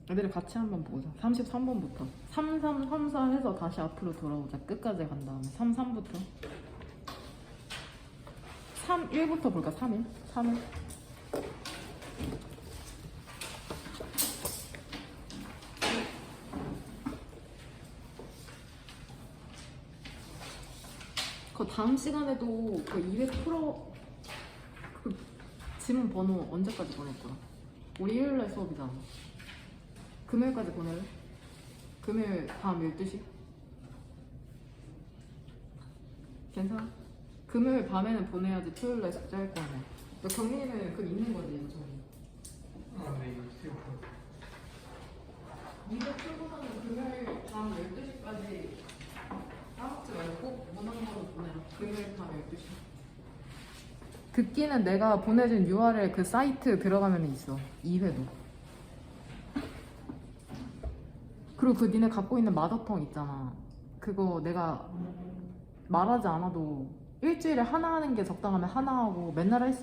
애들이 같이 한번 보자. 33번부터 3334 해서 다시 앞으로 돌아오자. 끝까지 간 다음에 33부터 31부터 볼까? 31? 31? 그 다음 시간에도 그 200% 그 지문 번호 언제까지 보낼 거야? 우리 일요일날 수업이잖아. 금요일까지 보낼래? 금요일 밤 12시? 괜찮아? 금요일 밤에는 보내야지 토요일날 숙제할 거 아니야. 너 경민이는 그 있는 거지, 요즘에. 아, 네, 이거 200%보다는 금요일 밤 12시까지 까먹지 말고 꼭 문항으로 보내라. 금요일 밤 12시. 듣기는 내가 보내준 URL 그 사이트 들어가면 있어. 2회도. 그리고 그 니네 갖고 있는 마더텅 있잖아. 그거 내가 말하지 않아도 일주일에 하나 하는 게 적당하면 하나 하고 맨날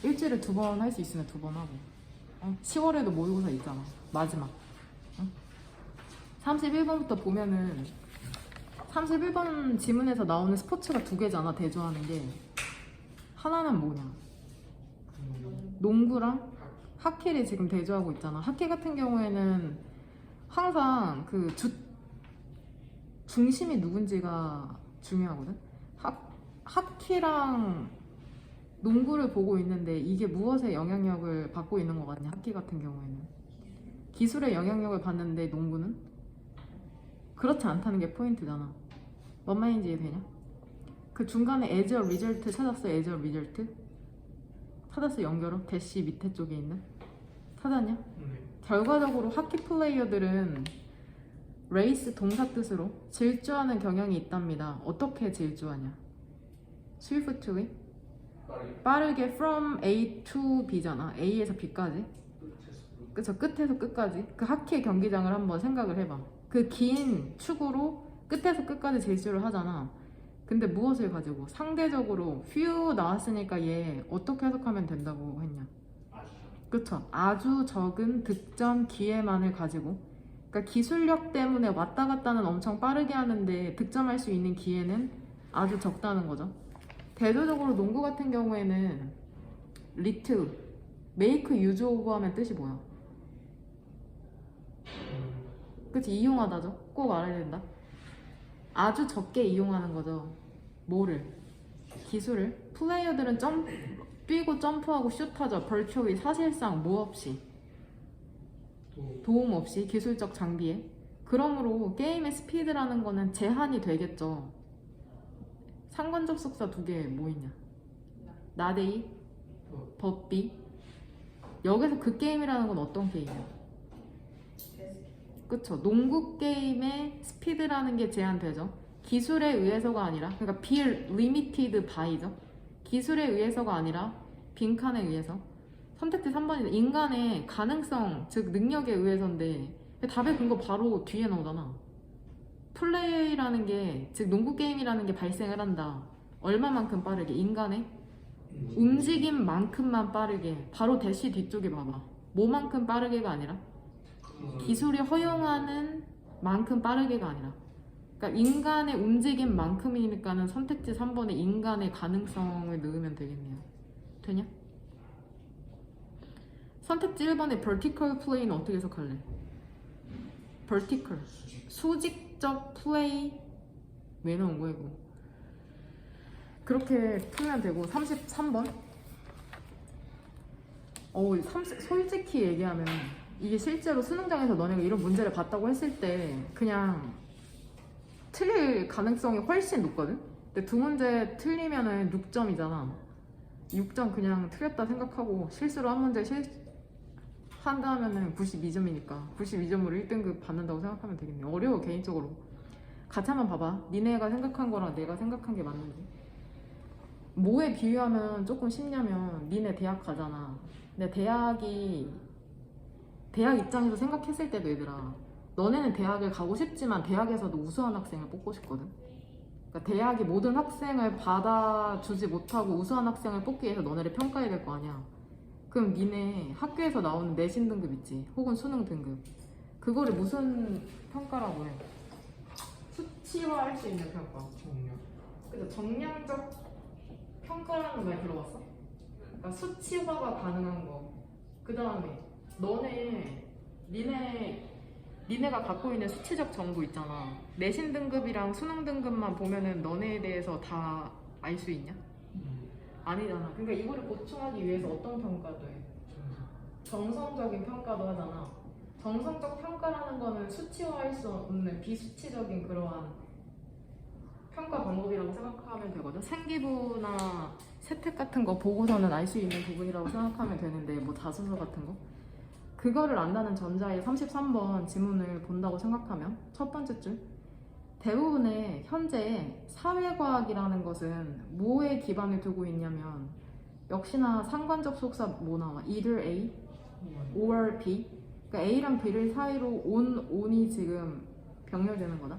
일주일에 2번 할 수 있으면 2번 하고. 10월에도 모의고사 있잖아. 마지막. 31번부터 보면은 31번 지문에서 나오는 스포츠가 2개잖아. 대조하는 게. 하나는 뭐냐? 농구랑 하키를 지금 대조하고 있잖아. 하키 같은 경우에는 항상 그 중심이 누군지가 중요하거든. 하키랑 농구를 보고 있는데 이게 무엇의 영향력을 받고 있는 것 같냐? 하키 같은 경우에는 기술의 영향력을 받는데 농구는 그렇지 않다는 게 포인트잖아. 뭔 말인지 이해되냐? 그 중간에 as a result 찾았어? as a result? 찾았어? 연결어? 대시 밑에 쪽에 있는? 찾았냐? 네. 결과적으로 하키 플레이어들은 레이스 동사 뜻으로 질주하는 경향이 있답니다. 어떻게 질주하냐? swiftly? 빠르게 from A to B잖아. A에서 B까지. 그쵸? 끝에서 끝까지. 그 하키 경기장을 한번 생각을 해봐. 그 긴 축으로 끝에서 끝까지 질주를 하잖아. 근데 무엇을 가지고? 상대적으로 few 나왔으니까 얘 어떻게 해석하면 된다고 했냐? 그쵸? 아주 적은 득점 기회만을 가지고, 그러니까 기술력 때문에 왔다 갔다는 엄청 빠르게 하는데 득점할 수 있는 기회는 아주 적다는 거죠. 대조적으로 농구 같은 경우에는 little, make use of 하면 뜻이 뭐야? 그치? 이용하다죠? 꼭 알아야 된다. 아주 적게 이용하는 거죠. 뭐를? 기술을. 플레이어들은 뛰고 점프하고 슛하죠. virtually 사실상 뭐 없이, 도움 없이 기술적 장비에. 그러므로 게임의 스피드라는 거는 제한이 되겠죠. 상관 접속사 2개 뭐 있냐? not A, but B. 여기서 그 게임이라는 건 어떤 게임이야? 그쵸? 농구 게임의 스피드라는 게 제한되죠. 기술에 의해서가 아니라, 그러니까 be limited by죠. 기술에 의해서가 아니라 빈칸에 의해서. 선택지 3번이네. 인간의 가능성, 즉 능력에 의해서인데 답의 근거 바로 뒤에 나오잖아. 플레이라는 게, 즉 농구 게임이라는 게 발생을 한다. 얼마만큼 빠르게? 인간의 움직임만큼만 빠르게. 바로 대시 뒤쪽에 봐봐. 뭐만큼 빠르게가 아니라 기술이 허용하는 만큼 빠르게가 아니라, 그러니까 인간의 움직임만큼이니까는 선택지 3번에 인간의 가능성을 넣으면 되겠네요. 되냐? 선택지 1번에 vertical play는 어떻게 해석할래? vertical, 수직적 플레이. 왜 나온 거야 이거? 그렇게 풀면 되고. 33번. 솔직히 얘기하면 이게 실제로 수능장에서 너네가 이런 문제를 봤다고 했을 때 그냥 틀릴 가능성이 훨씬 높거든? 근데 2문제 틀리면은 6점이잖아. 6점 그냥 틀렸다 생각하고 실수로 한 문제 한다 하면은 92점이니까 92점으로 1등급 받는다고 생각하면 되겠네. 어려워 개인적으로. 같이 한번 봐봐. 니네가 생각한 거랑 내가 생각한 게 맞는지. 뭐에 비유하면 조금 쉽냐면 니네 대학 가잖아. 근데 대학 입장에서 생각했을 때도 얘들아, 너네는 대학을 가고 싶지만 대학에서도 우수한 학생을 뽑고 싶거든. 그러니까 대학이 모든 학생을 받아주지 못하고 우수한 학생을 뽑기 위해서 너네를 평가해야 될 거 아니야. 그럼 니네 학교에서 나오는 내신 등급 있지? 혹은 수능 등급. 그거를 무슨 평가라고 해? 수치화할 수 있는 평가. 정량. 그래서 정량적 평가라는 말 들어봤어? 그러니까 수치화가 가능한 거. 그 다음에 니네가 갖고 있는 수치적 정보 있잖아. 내신 등급이랑 수능 등급만 보면은 너네에 대해서 다 알 수 있냐? 아니잖아. 그러니까 이거를 보충하기 위해서 어떤 평가도 해? 정성적인 평가도 하잖아. 정성적 평가라는 거는 수치화할 수 없는 비수치적인 그러한 평가 방법이라고 생각하면 되거든. 생기부나 세특 같은 거 보고서는 알 수 있는 부분이라고 생각하면 되는데 뭐 자소서 같은 거 그거를 안다는 전자의 33번 지문을 본다고 생각하면 첫 번째 줄 대부분의 현재 사회과학이라는 것은 뭐에 기반을 두고 있냐면 역시나 상관접 속사 뭐 나와? either A or B. 그러니까 A랑 B를 사이로 on이 지금 병렬되는 거다.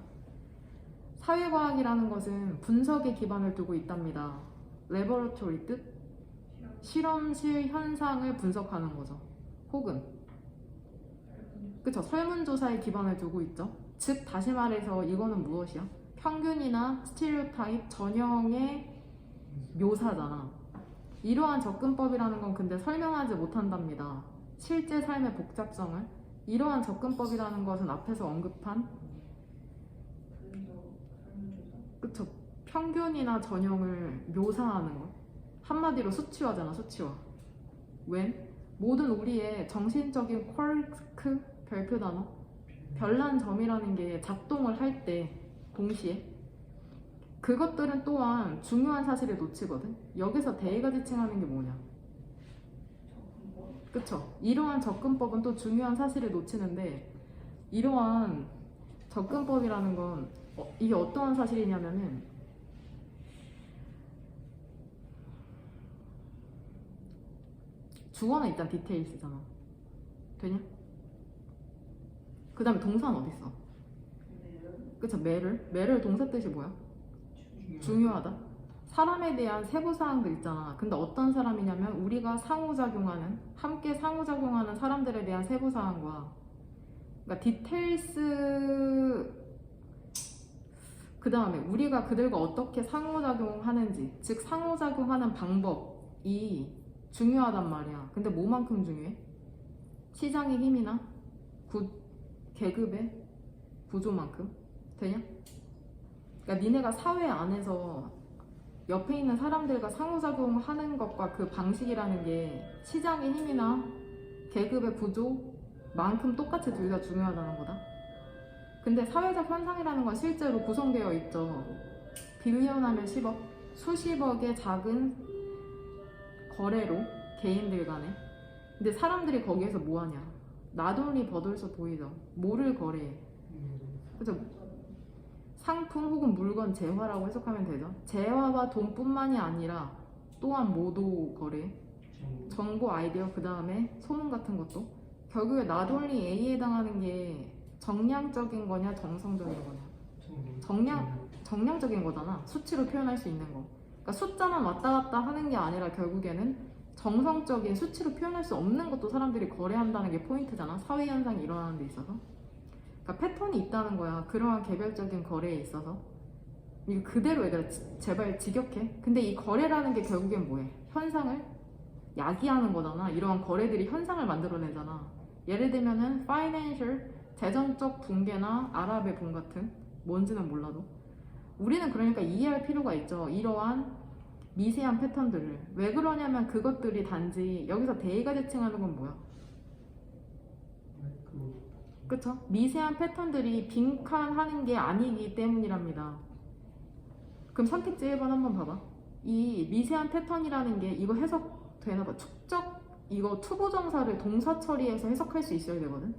사회과학이라는 것은 분석에 기반을 두고 있답니다. 레버러토리 뜻? 실험실 현상을 분석하는 거죠. 혹은 그쵸, 설문조사에 기반을 두고 있죠. 즉 다시 말해서 이거는 무엇이야? 평균이나 스테레오타입 전형의 묘사잖아. 이러한 접근법이라는 건 근데 설명하지 못한답니다. 실제 삶의 복잡성을. 이러한 접근법이라는 것은 앞에서 언급한 그쵸, 평균이나 전형을 묘사하는 것. 한마디로 수치화잖아, 수치화. 왜? 모든 우리의 정신적인 쿼크, 별표 단어, 별난 점이라는 게 작동을 할 때 동시에 그것들은 또한 중요한 사실을 놓치거든. 여기서 대의가 지칭하는 게 뭐냐? 그쵸? 이러한 접근법은 또 중요한 사실을 놓치는데 이러한 접근법이라는 건 이게 어떠한 사실이냐면은 주어는 일단 디테일스잖아. 되냐? 그 다음에 동사는 어딨어? 그쵸, 매를 동사 뜻이 뭐야? 중요하다. 사람에 대한 세부사항들 있잖아. 근데 어떤 사람이냐면 우리가 함께 상호작용하는 사람들에 대한 세부사항과 그러니까 디테일스 그 다음에 우리가 그들과 어떻게 상호작용하는지 즉 상호작용하는 방법이 중요하단 말이야. 근데 뭐만큼 중요해? 시장의 힘이나 계급의 구조만큼 되냐? 그러니까 니네가 사회 안에서 옆에 있는 사람들과 상호작용하는 것과 그 방식이라는 게 시장의 힘이나 계급의 구조만큼 똑같이 둘 다 중요하다는 거다. 근데 사회적 현상이라는 건 실제로 구성되어 있죠. 빌리언하면 10억, 수십억의 작은 거래로 개인들 간에. 근데 사람들이 거기에서 뭐 하냐? 나돌리 버돌서 보이죠? 뭐를 거래해? 그죠? 상품 혹은 물건 재화라고 해석하면 되죠. 재화와 돈뿐만이 아니라 또한 뭐도 거래? 정보, 아이디어, 그 다음에 소문 같은 것도. 결국에 나돌리 A에 해당하는 게 정량적인 거냐 정성적인 거냐? 정량적인 거잖아. 수치로 표현할 수 있는 거. 그러니까 숫자만 왔다 갔다 하는 게 아니라 결국에는 정성적인 수치로 표현할 수 없는 것도 사람들이 거래한다는 게 포인트잖아. 사회 현상이 일어나는 데 있어서. 그러니까 패턴이 있다는 거야. 그러한 개별적인 거래에 있어서. 이거 그대로 얘들아 제발 직역해. 근데 이 거래라는 게 결국엔 뭐해? 현상을 야기하는 거잖아. 이러한 거래들이 현상을 만들어내잖아. 예를 들면은 파이낸셜, 재정적 붕괴나 아랍의 봄 같은, 뭔지는 몰라도 우리는 그러니까 이해할 필요가 있죠. 이러한 미세한 패턴들을. 왜 그러냐면 그것들이 단지 여기서 대의가 지칭하는 건 뭐야? 그쵸? 미세한 패턴들이 빈칸하는 게 아니기 때문이랍니다. 그럼 선택지 1번 한번 봐봐. 이 미세한 패턴이라는 게 이거 해석되나봐. 축적, 이거 투부정사를 동사 처리해서 해석할 수 있어야 되거든.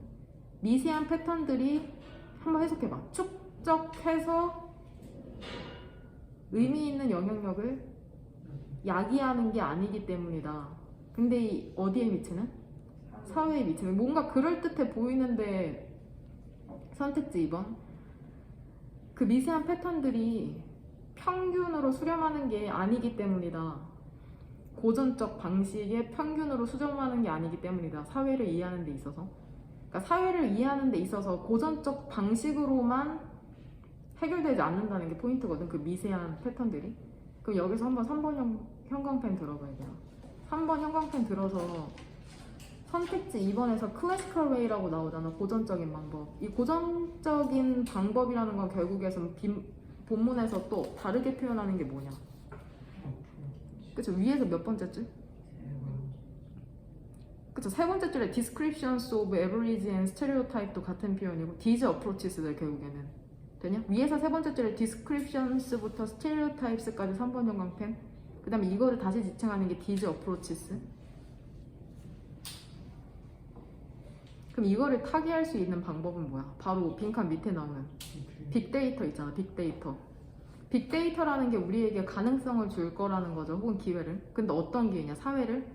미세한 패턴들이 한번 해석해봐. 축적해서 의미 있는 영향력을 야기하는 게 아니기 때문이다. 근데 어디에 미치는? 사회에 미치는. 뭔가 그럴듯해 보이는데 선택지 2번. 그 미세한 패턴들이 평균으로 수렴하는 게 아니기 때문이다. 고전적 방식의 평균으로 수정하는 게 아니기 때문이다. 사회를 이해하는 데 있어서. 그러니까 사회를 이해하는 데 있어서 고전적 방식으로만 해결되지 않는다는 게 포인트거든. 그 미세한 패턴들이. 그럼 여기서 한번 3번 형광펜 들어봐야 돼요. 3번 형광펜 들어서 선택지 2번에서 클래시컬 웨이라고 나오잖아. 고전적인 방법. 이 고전적인 방법이라는 건 결국에선 본문에서 또 다르게 표현하는 게 뭐냐. 그쵸? 위에서 몇 번째 줄? 그쵸? 세 번째 줄에 descriptions of average and stereotype도 같은 표현이고 these approaches들 결국에는 되냐? 위에서 세 번째 줄에 descriptions부터 stereotypes까지 3번 형광펜. 그 다음에 이거를 다시 지칭하는 게 these approaches. 그럼 이거를 타개할 수 있는 방법은 뭐야? 바로 빈칸 밑에 나오는 빅데이터 있잖아. 빅데이터. 빅데이터라는 게 우리에게 가능성을 줄 거라는 거죠. 혹은 기회를. 근데 어떤 기회냐? 사회를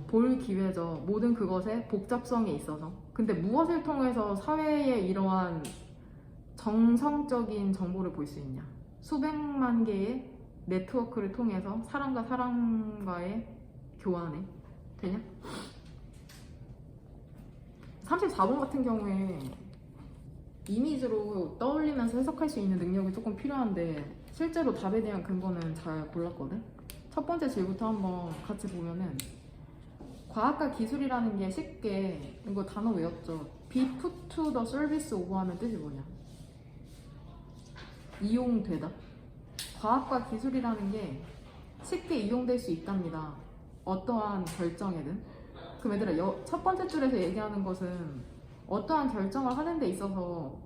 볼 기회죠. 모든 그것의 복잡성에 있어서. 근데 무엇을 통해서 사회의 이러한 정성적인 정보를 볼 수 있냐? 수백만 개의 네트워크를 통해서 사람과 사람과의 교환에 되냐? 34번 같은 경우에 이미지로 떠올리면서 해석할 수 있는 능력이 조금 필요한데 실제로 답에 대한 근거는 잘 골랐거든? 첫 번째 질부터 한번 같이 보면은 과학과 기술이라는 게 쉽게 이거 단어 외웠죠? be put to the service of 하면 뜻이 뭐냐? 이용되다. 과학과 기술이라는 게 쉽게 이용될 수 있답니다. 어떠한 결정에든. 그럼 얘들아 첫 번째 줄에서 얘기하는 것은 어떠한 결정을 하는 데 있어서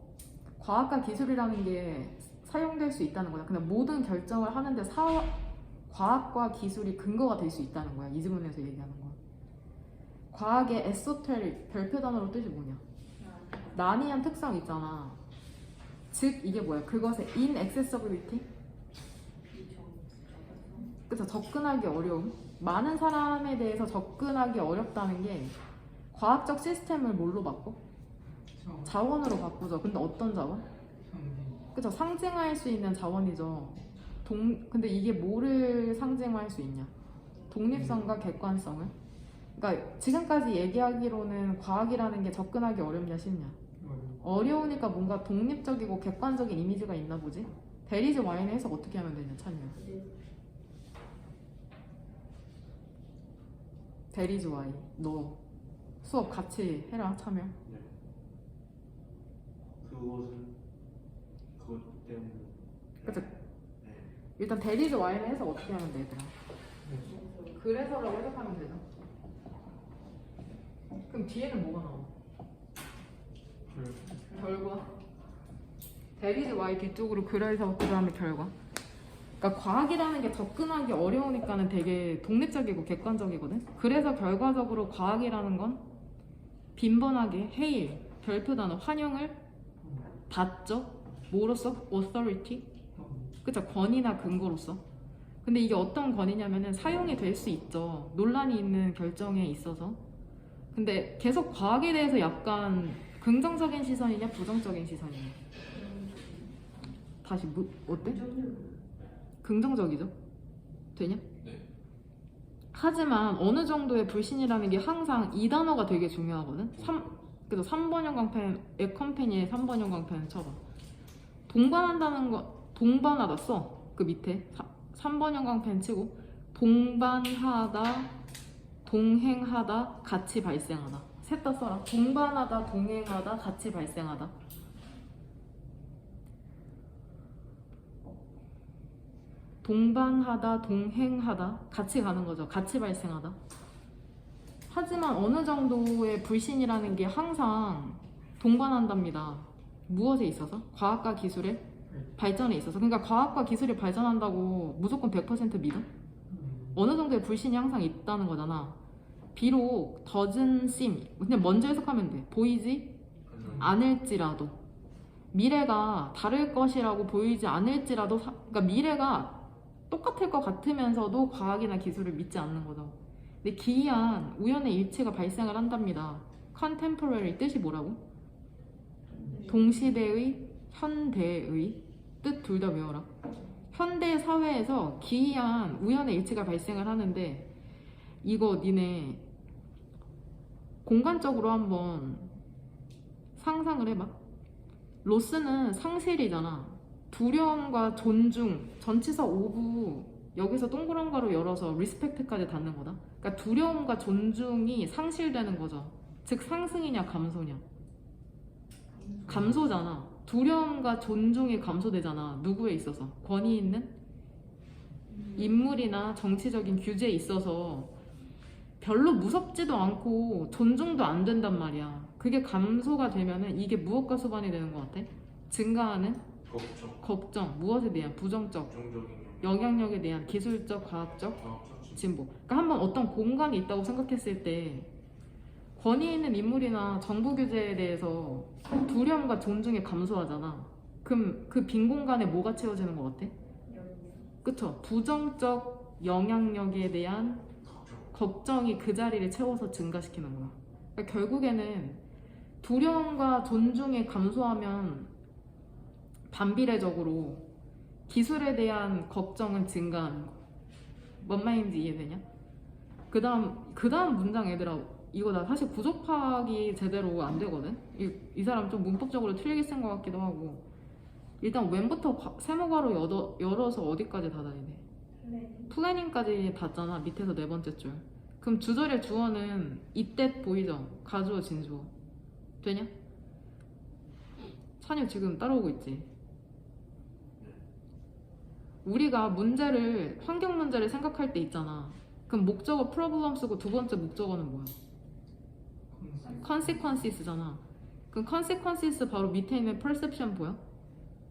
과학과 기술이라는 게 사용될 수 있다는 거야. 근데 모든 결정을 하는데 과학과 기술이 근거가 될 수 있다는 거야. 이 지문에서 얘기하는 거. 과학의 에소테릭 별표 단어로 뜻이 뭐냐? 난이한 특성 있잖아. 즉 이게 뭐야? 그것의 inaccessibility? 그쵸? 접근하기 어려움. 많은 사람에 대해서 접근하기 어렵다는 게 과학적 시스템을 뭘로 바꿔? 자원으로 바꾸죠. 근데 어떤 자원? 그쵸? 상징할 수 있는 자원이죠. 근데 이게 뭐를 상징할 수 있냐? 독립성과 객관성을. 그러니까 지금까지 얘기하기로는 과학이라는 게 접근하기 어렵냐 쉽냐? 어려우니까 뭔가 독립적이고 객관적인 이미지가 있나 보지? 대리즈 와인의 해석 어떻게 하면 되냐? 찬이야. 대리즈 와인. 너 수업 같이 해라. 참여. 네. 그것은 그것 때문에. 그쵸? 네. 일단 대리즈 와인의 해석 어떻게 하면 돼, 얘들아? 그래서라고 해석하면 되죠. 그럼 뒤에는 뭐가 나와? 결과. 대리즈 와이 뒤쪽으로 그래서 그 다음에 결과. 그러니까 과학이라는 게 접근하기 어려우니까는 되게 독립적이고 객관적이거든. 그래서 결과적으로 과학이라는 건 빈번하게 해일, 별표 단어, 환영을 받죠. 뭐로써? authority. 그쵸? 권위나 근거로서. 근데 이게 어떤 권위냐면은 사용이 될 수 있죠. 논란이 있는 결정에 있어서. 근데 계속 과학에 대해서 약간 긍정적인 시선이냐 부정적인 시선이냐? 다시 어때? 긍정적이죠? 되냐? 네. 하지만 어느 정도의 불신이라는 게 항상 이 단어가 되게 중요하거든? 그래서 3번 형광펜, 에컴페니의 3번 형광펜 쳐봐. 동반한다는 거, 동반하다 써. 그 밑에 3번 형광펜 치고 동반하다, 동행하다, 같이 발생하다. 셋 다 써라. 동반하다, 동행하다, 같이 발생하다. 동반하다, 동행하다, 같이 가는 거죠. 같이 발생하다. 하지만 어느 정도의 불신이라는 게 항상 동반한답니다. 무엇에 있어서? 과학과 기술의 발전에 있어서. 그러니까 과학과 기술이 발전한다고 무조건 100% 믿어? 어느 정도의 불신이 항상 있다는 거잖아. 비록 doesn't seem, 그냥 먼저 해석하면 돼. 보이지 않을지라도, 미래가 다를 것이라고 보이지 않을지라도, 그러니까 미래가 똑같을 것 같으면서도 과학이나 기술을 믿지 않는 거죠. 근데 기이한 우연의 일치가 발생을 한답니다. contemporary 뜻이 뭐라고? 동시대의, 현대의 뜻 둘 다 외워라. 현대 사회에서 기이한 우연의 일치가 발생을 하는데 이거 니네 공간적으로 한번 상상을 해봐. 로스는 상실이잖아. 두려움과 존중, 전치사 오브 여기서 동그란 가로 열어서 리스펙트까지 닿는 거다. 그러니까 두려움과 존중이 상실되는 거죠. 즉 상승이냐 감소냐. 감소잖아. 두려움과 존중이 감소되잖아. 누구에 있어서? 권위 있는 인물이나 정치적인 규제에 있어서 별로 무섭지도 않고 존중도 안 된단 말이야. 그게 감소가 되면은 이게 무엇과 수반이 되는 것 같아? 증가하는 걱정, 무엇에 대한 부정적, 영향력에 대한 기술적, 과학적 진보. 그러니까 한번 어떤 공간이 있다고 생각했을 때 권위 있는 인물이나 정부 규제에 대해서 두려움과 존중이 감소하잖아. 그럼 그 빈 공간에 뭐가 채워지는 것 같아? 그쵸? 부정적 영향력에 대한 걱정이 그 자리를 채워서 증가시키는 거야. 그러니까 결국에는 두려움과 존중이 감소하면 반비례적으로 기술에 대한 걱정은 증가하는 거. 뭔 말인지 이해되냐? 그 다음 문장 얘들아, 이거 나 사실 구조 파악이 제대로 안 되거든? 이 사람 좀 문법적으로 틀리게 쓴 것 같기도 하고. 일단 웬부터 세모가로 열어서 어디까지 닫아야 돼? 플래닝까지 닫잖아. 밑에서 네 번째 줄. 그럼 주절의 주어는 이때 보이죠? 가주어 진주어. 되냐? 찬유 지금 따라오고 있지? 우리가 환경 문제를 생각할 때 있잖아. 그럼 목적어 problem 쓰고 두 번째 목적어는 뭐야? consequences잖아. 그럼 consequences 바로 밑에 있는 perception 보여?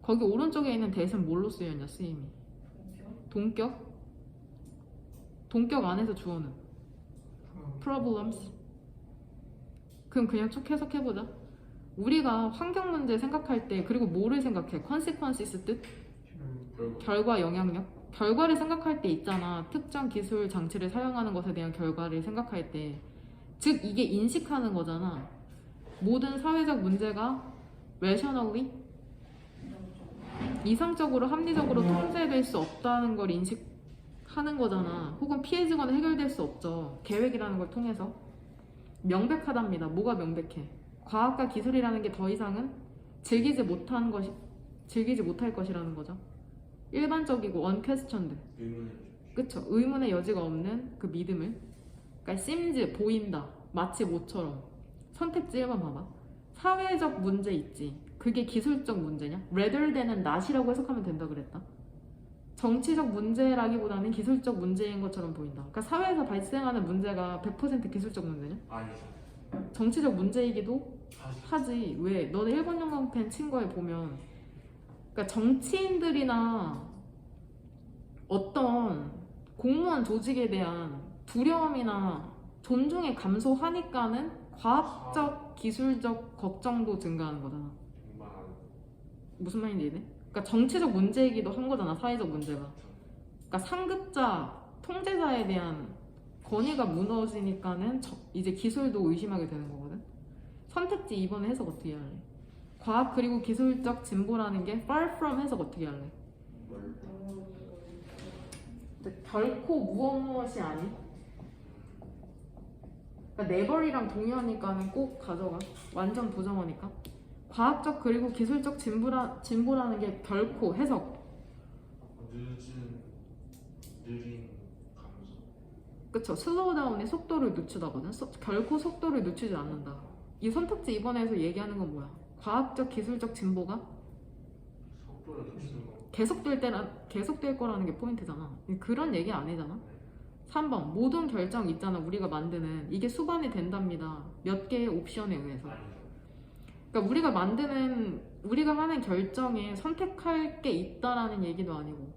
거기 오른쪽에 있는 대신 뭘로 쓰였냐 쓰임이? 동격? 동격 안에서 주어는? problems. 그럼 그냥 쭉 해석해보자. 우리가 환경 문제 생각할 때 그리고 뭐를 생각해? consequences 뜻? 결과, 영향력? 결과를 생각할 때 있잖아. 특정 기술 장치를 사용하는 것에 대한 결과를 생각할 때 즉 이게 인식하는 거잖아. 모든 사회적 문제가 rationally 이상적으로 합리적으로 통제될 수 없다는 걸 인식하는 거잖아. 혹은 피해지거나 해결될 수 없죠. 계획이라는 걸 통해서 명백하답니다. 뭐가 명백해? 과학과 기술이라는 게 더 이상은 즐기지 못할 것이라는 거죠. 일반적이고 unquestioned. 그쵸? 의문의 여지가 없는 그 믿음을. 그러니까 seems 보인다. 마치 모처럼. 선택지 1번 봐봐. 사회적 문제 있지. 그게 기술적 문제냐? rather than은 not이라고 해석하면 된다 그랬다. 정치적 문제라기보다는 기술적 문제인 것처럼 보인다. 그러니까 사회에서 발생하는 문제가 100% 기술적 문제냐? 아니죠. 정치적 문제이기도 하지. 왜? 너네 일본 영광팬 친구에 보면 그러니까 정치인들이나 어떤 공무원 조직에 대한 두려움이나 존중이 감소하니까는 과학적, 기술적 걱정도 증가하는 거잖아. 무슨 말인지 이해돼? 그러니까 정치적 문제이기도 한 거잖아, 사회적 문제가. 그러니까 상급자, 통제자에 대한 권위가 무너지니까는 이제 기술도 의심하게 되는 거거든. 선택지 2번에 해석 어떻게 할래? 과학 그리고 기술적 진보라는 게 far from 해석 어떻게 할래? 결코 무엇이 아닌? 그러니까 never이랑 동의하니까는 꼭 가져가. 완전 부정어니까. 과학적 그리고 기술적 진보라는 게 결코 해석. 느린 감소. 그쵸. 슬로우다운의 속도를 늦추다거든. 결코 속도를 늦추지 않는다. 이 선택지 2번에서 얘기하는 건 뭐야? 과학적 기술적 진보가 속도를 늦추는 거. 계속될 거라는 게 포인트잖아. 그런 얘기 아니잖아. 3번 모든 결정 있잖아. 우리가 만드는 이게 수반이 된답니다. 몇 개의 옵션에 의해서. 그러니까 우리가 하는 결정에 선택할 게 있다라는 얘기도 아니고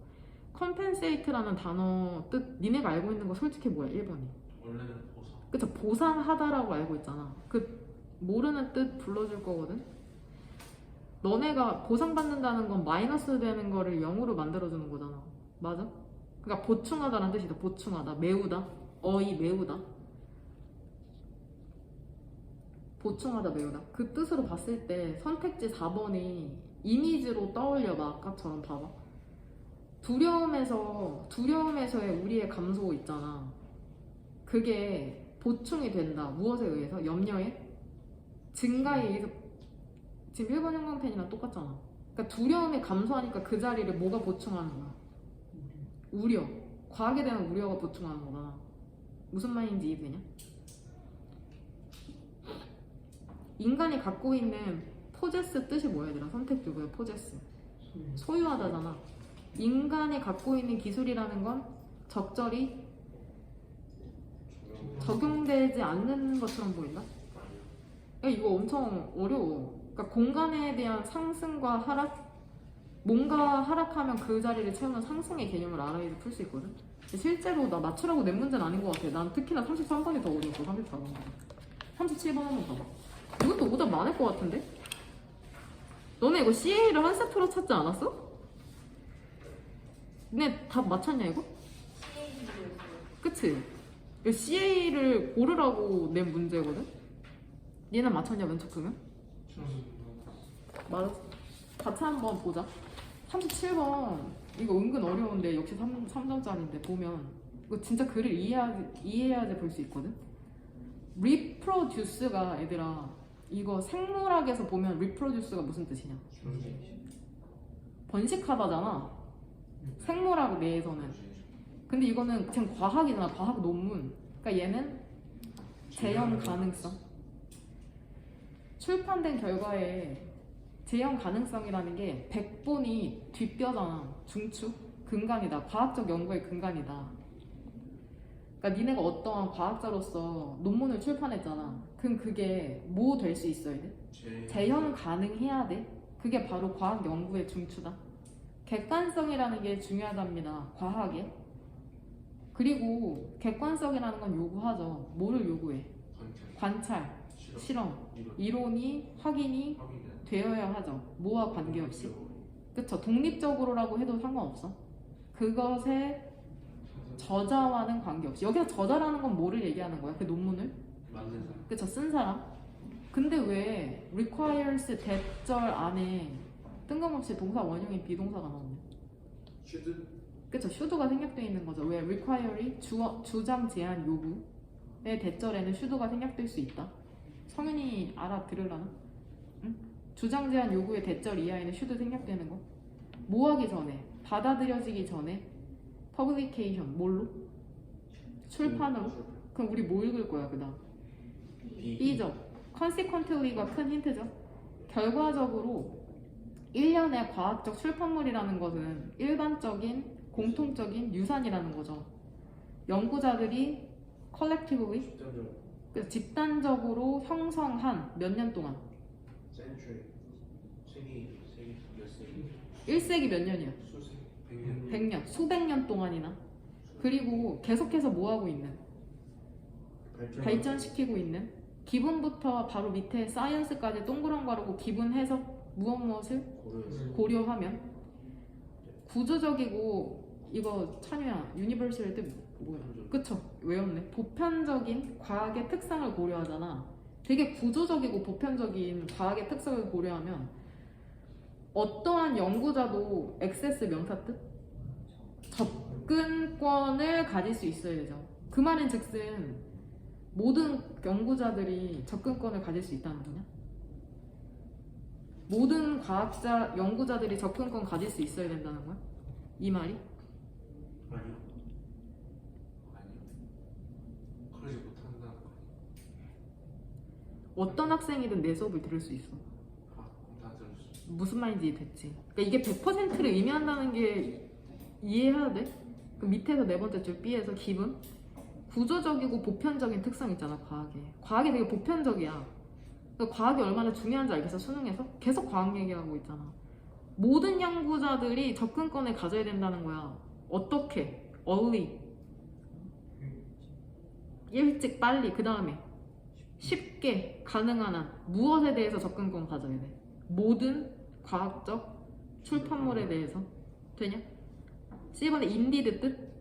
compensate라는 단어 뜻 니네가 알고 있는 거 솔직히 뭐야? 1번이 원래는 보상. 그쵸. 보상하다라고 알고 있잖아. 그 모르는 뜻 불러줄 거거든. 너네가 보상받는다는 건 마이너스 되는 거를 0으로 만들어주는 거잖아. 맞아? 그러니까 보충하다라는 뜻이다. 보충하다, 메우다, 메우다. 보충하다, 메우다. 그 뜻으로 봤을 때 선택지 4번이 이미지로 떠올려봐. 아까처럼 봐봐. 두려움에서의 우리의 감소 있잖아. 그게 보충이 된다. 무엇에 의해서? 염려에? 증가에 의해서. 지금 1번 형광펜이랑 똑같잖아. 그러니까 두려움이 감소하니까 그 자리를 뭐가 보충하는 거야? 우려. 과학에 대한 우려가 보충하는 거다. 무슨 말인지 이해되냐? 인간이 갖고 있는 포제스 뜻이 뭐야 얘들아? 선택 주고요. 포제스. 소유하다잖아. 인간이 갖고 있는 기술이라는 건 적절히 적용되지 않는 것처럼 보인다? 야, 이거 엄청 어려워. 그러니까 공간에 대한 상승과 하락? 뭔가 하락하면 그 자리를 채우는 상승의 개념을 알아야 풀 수 있거든? 실제로 나 맞추라고 낸 문제는 아닌 것 같아. 난 특히나 33번이 더 어려웠어. 34번. 37번 한번 봐봐. 이것도 오답 많을 것 같은데? 너네 이거 CA를 한 세트로 찾지 않았어? 너네 답 맞췄냐 이거? 그치? 이거 CA를 고르라고 낸 문제거든? 얘는 맞췄냐 왼쪽 크면? 맞았어. 같이 한번 보자. 37번 이거 은근 어려운데 역시 3점짜리인데 보면 이거 진짜 글을 이해해야지 볼 수 있거든? reproduce가 얘들아 이거 생물학에서 보면 reproduce가 무슨 뜻이냐? 번식하다잖아. 생물학 내에서는. 근데 이거는 그냥 과학이잖아. 과학 논문. 그러니까 얘는 재현 가능성. 출판된 결과에 재현 가능성이라는 게 백본이 뒷뼈잖아. 중추? 근간이다. 과학적 연구의 근간이다. 그러니까 니네가 어떠한 과학자로서 논문을 출판했잖아. 그럼 그게 뭐 될 수 있어야 돼? 재현 가능해야 돼. 그게 바로 과학 연구의 중추다. 객관성이라는 게 중요하답니다. 과학에. 그리고 객관성이라는 건 요구하죠. 뭐를 요구해? 관찰, 실험, 이론이 확인이 되어야 하죠. 뭐와 관계없이. 그쵸? 독립적으로라고 해도 상관없어. 그것의 저자와는 관계없이. 여기서 저자라는 건 뭐를 얘기하는 거야? 그 논문을? 만든 사람. 그쵸? 쓴 사람? 근데 왜 requires 대절 안에 뜬금없이 동사 원형인 비동사가 나오냐? 슈드. 그쵸? should가 생략되어 있는 거죠. 왜 require이 주장 제한 요구의 대절에는 should가 생략될 수 있다. 성윤이 알아들으려나? 응? 주장 제한 요구의 대절 이하에는 should 생략되는 거. 뭐 하기 전에? 받아들여지기 전에? publication 뭘로? 출판으로? 그럼 우리 뭐 읽을 거야 그 다음? B죠. consequently가 큰 힌트죠. 결과적으로 1년의 과학적 출판물이라는 것은 일반적인 공통적인 유산이라는 거죠. 연구자들이 collectively 그래서 집단적으로 형성한 몇 년 동안? 센츄리. 세기 몇 세기? 1세기 몇 년이야? 수세. 100년. 100년, 수백 년 동안이나. 그리고 계속해서 뭐하고 있는? 발전시키고 있는. 기분부터 바로 밑에 사이언스까지 동그란 가루고 기분 해석 무엇을 고려하면 구조적이고 이거 찬유야 유니버설 때 뭐야? 그쵸? 외웠네. 보편적인 과학의 특성을 고려하잖아. 되게 구조적이고 보편적인 과학의 특성을 고려하면 어떠한 연구자도 액세스 명사 뜻? 접근권을 가질 수 있어야 되죠. 그 말은 즉슨 모든 연구자들이 접근권을 가질 수 있다는 거냐? 모든 과학자, 연구자들이 접근권 가질 수 있어야 된다는 거야? 이 말이? 아니요. 그러지 못한다는 거 아니야? 어떤 학생이든 내 수업을 들을 수 있어. 다 들었어. 무슨 말인지 됐지? 그러니까 이게 100%를 의미한다는 게 이해해야 돼? 그 밑에서 네 번째 줄 B에서 기분? 구조적이고 보편적인 특성 있잖아 과학에. 과학이 되게 보편적이야. 그러니까 과학이 얼마나 중요한지 알겠어 수능에서? 계속 과학 얘기하고 있잖아. 모든 연구자들이 접근권을 가져야 된다는 거야. 어떻게? early 일찍 빨리. 그 다음에 쉽게 가능한 한 무엇에 대해서 접근권 가져야 돼? 모든 과학적 출판물에 대해서. 되냐? C번에 indeed 뜻?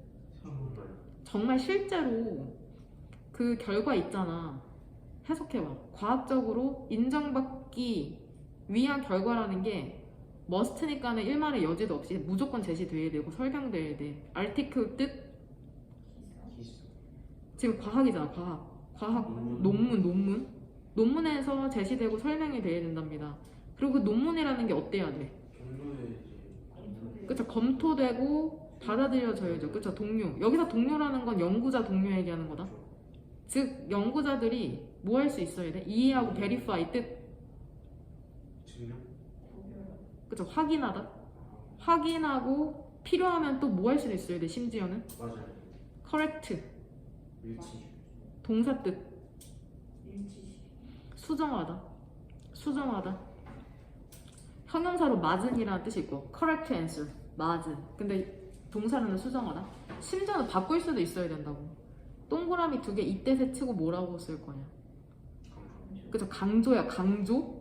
정말 실제로 그 결과 있잖아. 해석해봐. 과학적으로 인정받기 위한 결과라는 게 must니까는 일말의 여지도 없이 무조건 제시돼야 되고 설명돼야 돼. article 뜻 기스. 지금 과학이잖아. 과학 논문에서 제시되고 설명이 돼야 된답니다. 그리고 그 논문이라는 게 어때야 돼? 경로에 그쵸? 검토되고 받아들여져야죠. 그쵸? 동료. 여기서 동료라는 건 연구자 동료 얘기하는 거다. 즉 연구자들이 뭐 할 수 있어야 돼? 이해하고 verify 뜻. 증명. 그쵸? 확인하고 필요하면 또 뭐 할 수도 있어야 돼. 심지어는 맞아요. correct 일치. 동사 뜻. 수정하다. 형용사로 맞은이라는 뜻이 있고 correct answer 맞은. 근데 동사는 수정하다. 심지어는 바꿀 수도 있어야 된다고. 동그라미 2개 이때새 치고 뭐라고 쓸 거냐. 그쵸? 강조야. 강조.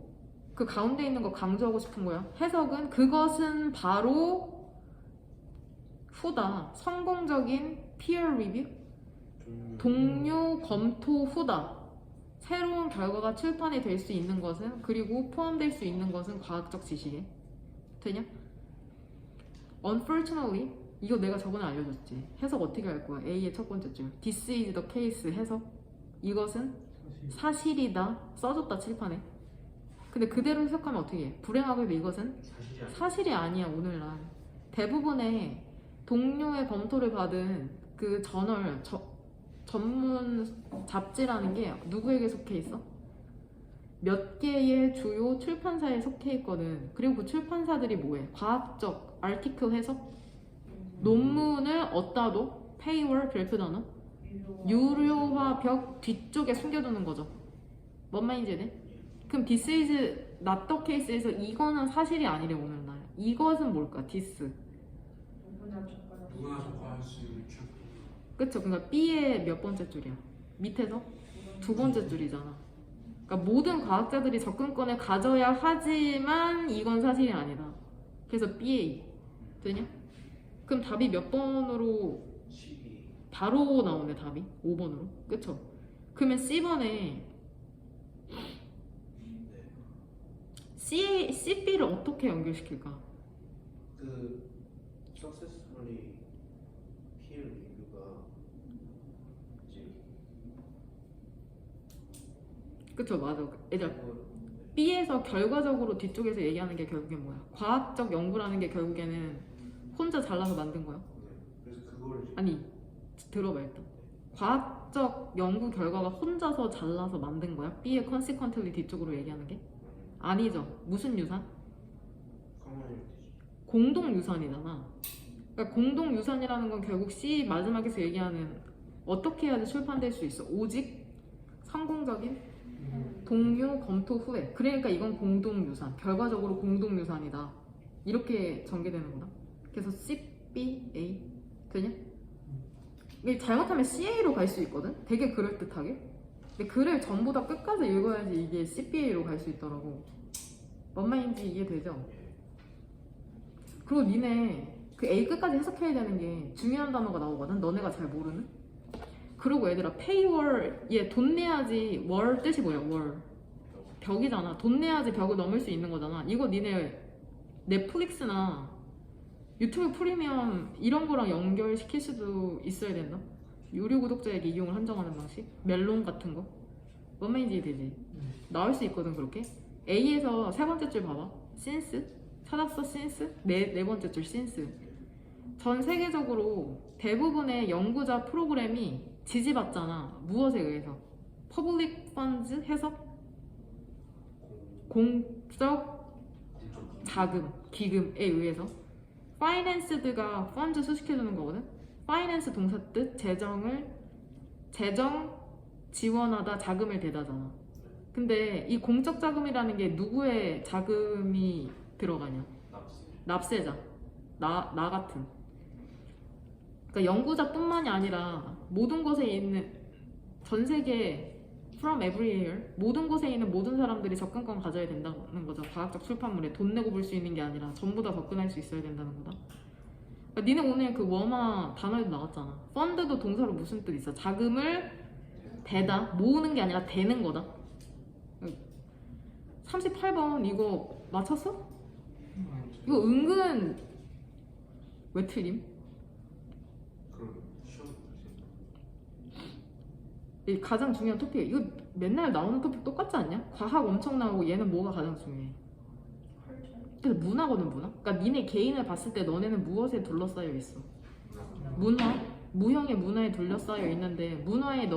그 가운데 있는 거 강조하고 싶은 거야. 해석은 그것은 바로 후다. 성공적인 peer review 동료 검토 후다. 새로운 결과가 출판이 될 수 있는 것은 그리고 포함될 수 있는 것은 과학적 지식에 되냐? Unfortunately 이거 내가 저번에 알려줬지. 해석 어떻게 할 거야? A의 첫 번째 줄 This is the case 해석 이것은 사실이다 써줬다 칠판에. 근데 그대로 해석하면 어떻게 해? 불행하게도 이것은 사실이 아니야. 오늘날 대부분의 동료의 검토를 받은 그 저널 전문 잡지라는 게 누구에게 속해 있어? 몇 개의 주요 출판사에 속해 있거든. 그리고 그 출판사들이 뭐해? 과학적 아티클 해석? 논문을 얻다도 paywall 별표 단어? 유료화 벽 뒤쪽에 숨겨두는 거죠. 뭔 말인지 돼? 그럼 this is not the case에서 이거는 사실이 아니래. 오늘날 이것은 뭘까? this 누구나 접근할 수 있는 줄. 그쵸? 그러니까 B의 몇 번째 줄이야? 밑에서 두 번째 줄이잖아. 그러니까 모든 과학자들이 접근권을 가져야 하지만 이건 사실이 아니다. 그래서 BA 되냐? 그럼 답이 몇 번으로 12. 바로 나오네. 답이 5번으로. 그쵸? 그러면 C번에 CB를 어떻게 연결시킬까? 그 successfully peer review가 이제 그쵸? 맞아. 얘들아 그거 B에서 결과적으로 뒤쪽에서 얘기하는 게 결국엔 뭐야? 과학적 연구라는 게 결국에는 혼자 잘라서 만든 거야? 그래서 그거를 이제 아니 들어봐 일단. 과학적 연구 결과가 혼자서 잘라서 만든 거야? B의 consequently 뒤쪽으로 얘기하는 게? 아니죠. 무슨 유산? 커머니티지. 공동 유산이잖아. 그러니까 공동 유산이라는 건 결국 C 마지막에서 얘기하는 어떻게 해야지 출판될 수 있어? 오직 성공적인 동료 검토 후에. 그러니까 이건 공동 유산. 결과적으로 공동 유산이다. 이렇게 전개되는 거다. 그래서 CBA 되냐? 이게 잘못하면 CA로 갈 수 있거든. 되게 그럴듯하게. 근데 글을 전부 다 끝까지 읽어야지 이게 CBA로 갈 수 있더라고. 뭔 말인지 이해되죠? 그리고 니네 그 A 끝까지 해석해야 되는 게 중요한 단어가 나오거든. 너네가 잘 모르는. 그리고 얘들아 paywall 얘 돈 내야지. 월 뜻이 뭐야? 월 벽이잖아. 돈 내야지 벽을 넘을 수 있는 거잖아. 이거 니네 넷플릭스나 유튜브 프리미엄 이런 거랑 연결시킬 수도 있어야 된다. 유료 구독자에게 이용을 한정하는 방식? 멜론 같은 거? 뭔 말인지 되지? 나올 수 있거든 그렇게. A에서 세 번째 줄 봐봐. since 찾았어. since 네 번째 줄 since. 전 세계적으로 대부분의 연구자 프로그램이 지지받잖아. 무엇에 의해서? public funds 해석? 공적 자금, 기금에 의해서. financed가 funds 수식해주는 거거든. 파이낸스 동사 뜻 재정 지원하다 자금을 대다잖아. 근데 이 공적 자금이라는 게 누구의 자금이 들어가냐? 납세자. 나 같은. 그러니까 연구자뿐만이 아니라 모든 곳에 있는 전 세계 from everywhere 모든 곳에 있는 모든 사람들이 접근권 가져야 된다는 거죠. 과학적 출판물에 돈 내고 볼 수 있는 게 아니라 전부 다 접근할 수 있어야 된다는 거다. 그러니까 니네 오늘 그 워마 단어에도 나왔잖아. 펀드도 동사로 무슨 뜻 있어? 자금을 대다. 모으는 게 아니라 대는 거다. 38번 이거 맞췄어? 이거 은근 왜 틀림? 그럼 시험 이 가장 중요한 토픽. 이거 맨날 나오는 토픽 똑같지 않냐? 과학 엄청 나오고 얘는 뭐가 가장 중요해? 그래서 문화거든 문화. 그러니까 니네 개인을 봤을 때 너네는 무엇에 둘러싸여 있어? 문화? 무형의 문화에 둘러싸여 있는데 문화에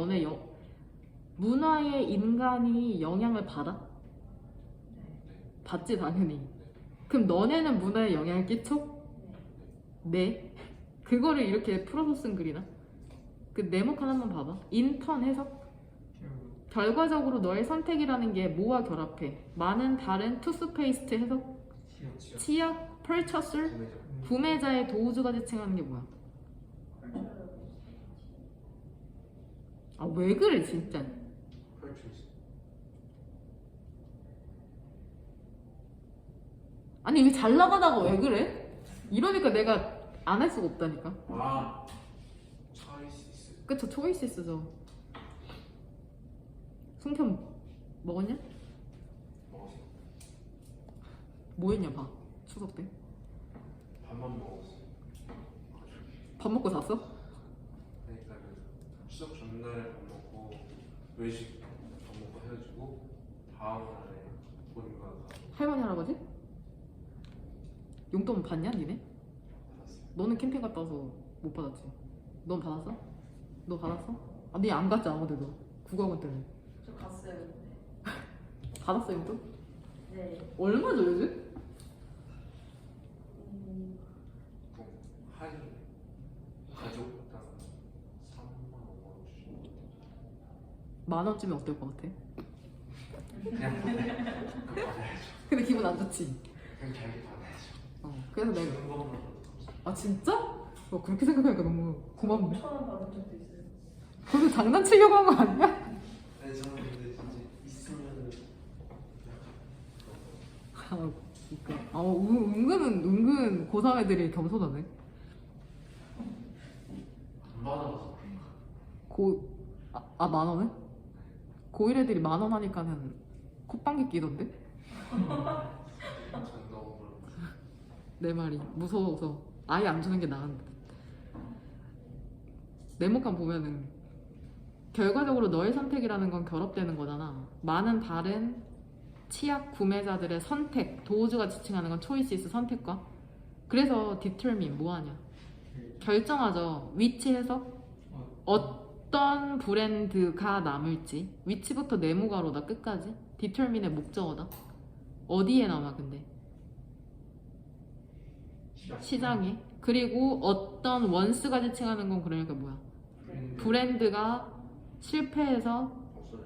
문화에 인간이 영향을 받아? 받지 당연히. 그럼 너네는 문화에 영향을 끼쳐? 네. 그거를 이렇게 풀어서 쓴 글이나? 그 네모칸 한번 봐봐. 인턴 해석. 결과적으로 너의 선택이라는 게 뭐와 결합해? 많은 다른 투스페이스트 해석. 치약, purchaser, 구매자의 도우주가 지칭하는 게 뭐야? 아 왜 그래 진짜. 아니 왜 잘 나가다가 왜 그래? 이러니까 내가 안 할 수가 없다니까. 아 차이스 그쵸 초이시스죠. 송편 먹었냐? 먹었어. 뭐 했냐 봐 추석 때? 밥만 먹었어. 밥 먹고 잤어? 그러니까 추석 전날에 밥 먹고 외식 밥 먹고 해가지고 다음 날에 본가 가서 할머니 할아버지? 용돈 받냐 니네? 받았어요. 너는 캠핑 갔다 와서 못 받았지? 넌 받았어? 너 받았어? 아 니 안 갔지 아무데도 국어학원 때문에. 저 갔어요 근데. 받았어 용돈? 네. 얼마 줘 요즘? 할인 가족당 3만 5만 원 주시고 만 원쯤에 어떨 것 같아? 그냥 받아야죠. 근데 기분 안 좋지? 그냥 잘 받아야죠. 그래서 내가 주는 것만 받아도 아 진짜? 그렇게 생각하니까 너무 고맙네. 5,000원 받은 적도 있어요. 그래도 장난치려고 한 거 아니야? 아니 저는 근데 진짜 있으면은 아, 그러니까. 은근 고3 애들이 겸손하네. 안 받아봐서 만 원에? 고1 애들이 만 원 하니까는 콧방귀 끼던데? 전 너무 그런 내 말이 무서워서 아예 안 주는 게 나은데. 네모칸 보면은 결과적으로 너의 선택이라는 건 결합되는 거잖아. 많은 다른 치약 구매자들의 선택, 도우주가 지칭하는 건 choices 선택과. 그래서 determine 뭐하냐? 결정하죠. 위치 해석. 어떤 브랜드가 남을지. 위치부터 네모가로다 끝까지. determine의 목적어다. 어디에 남아 근데? 시장에. 그리고 어떤 원스가 지칭하는 건 그러니까 뭐야? 브랜드가 실패해서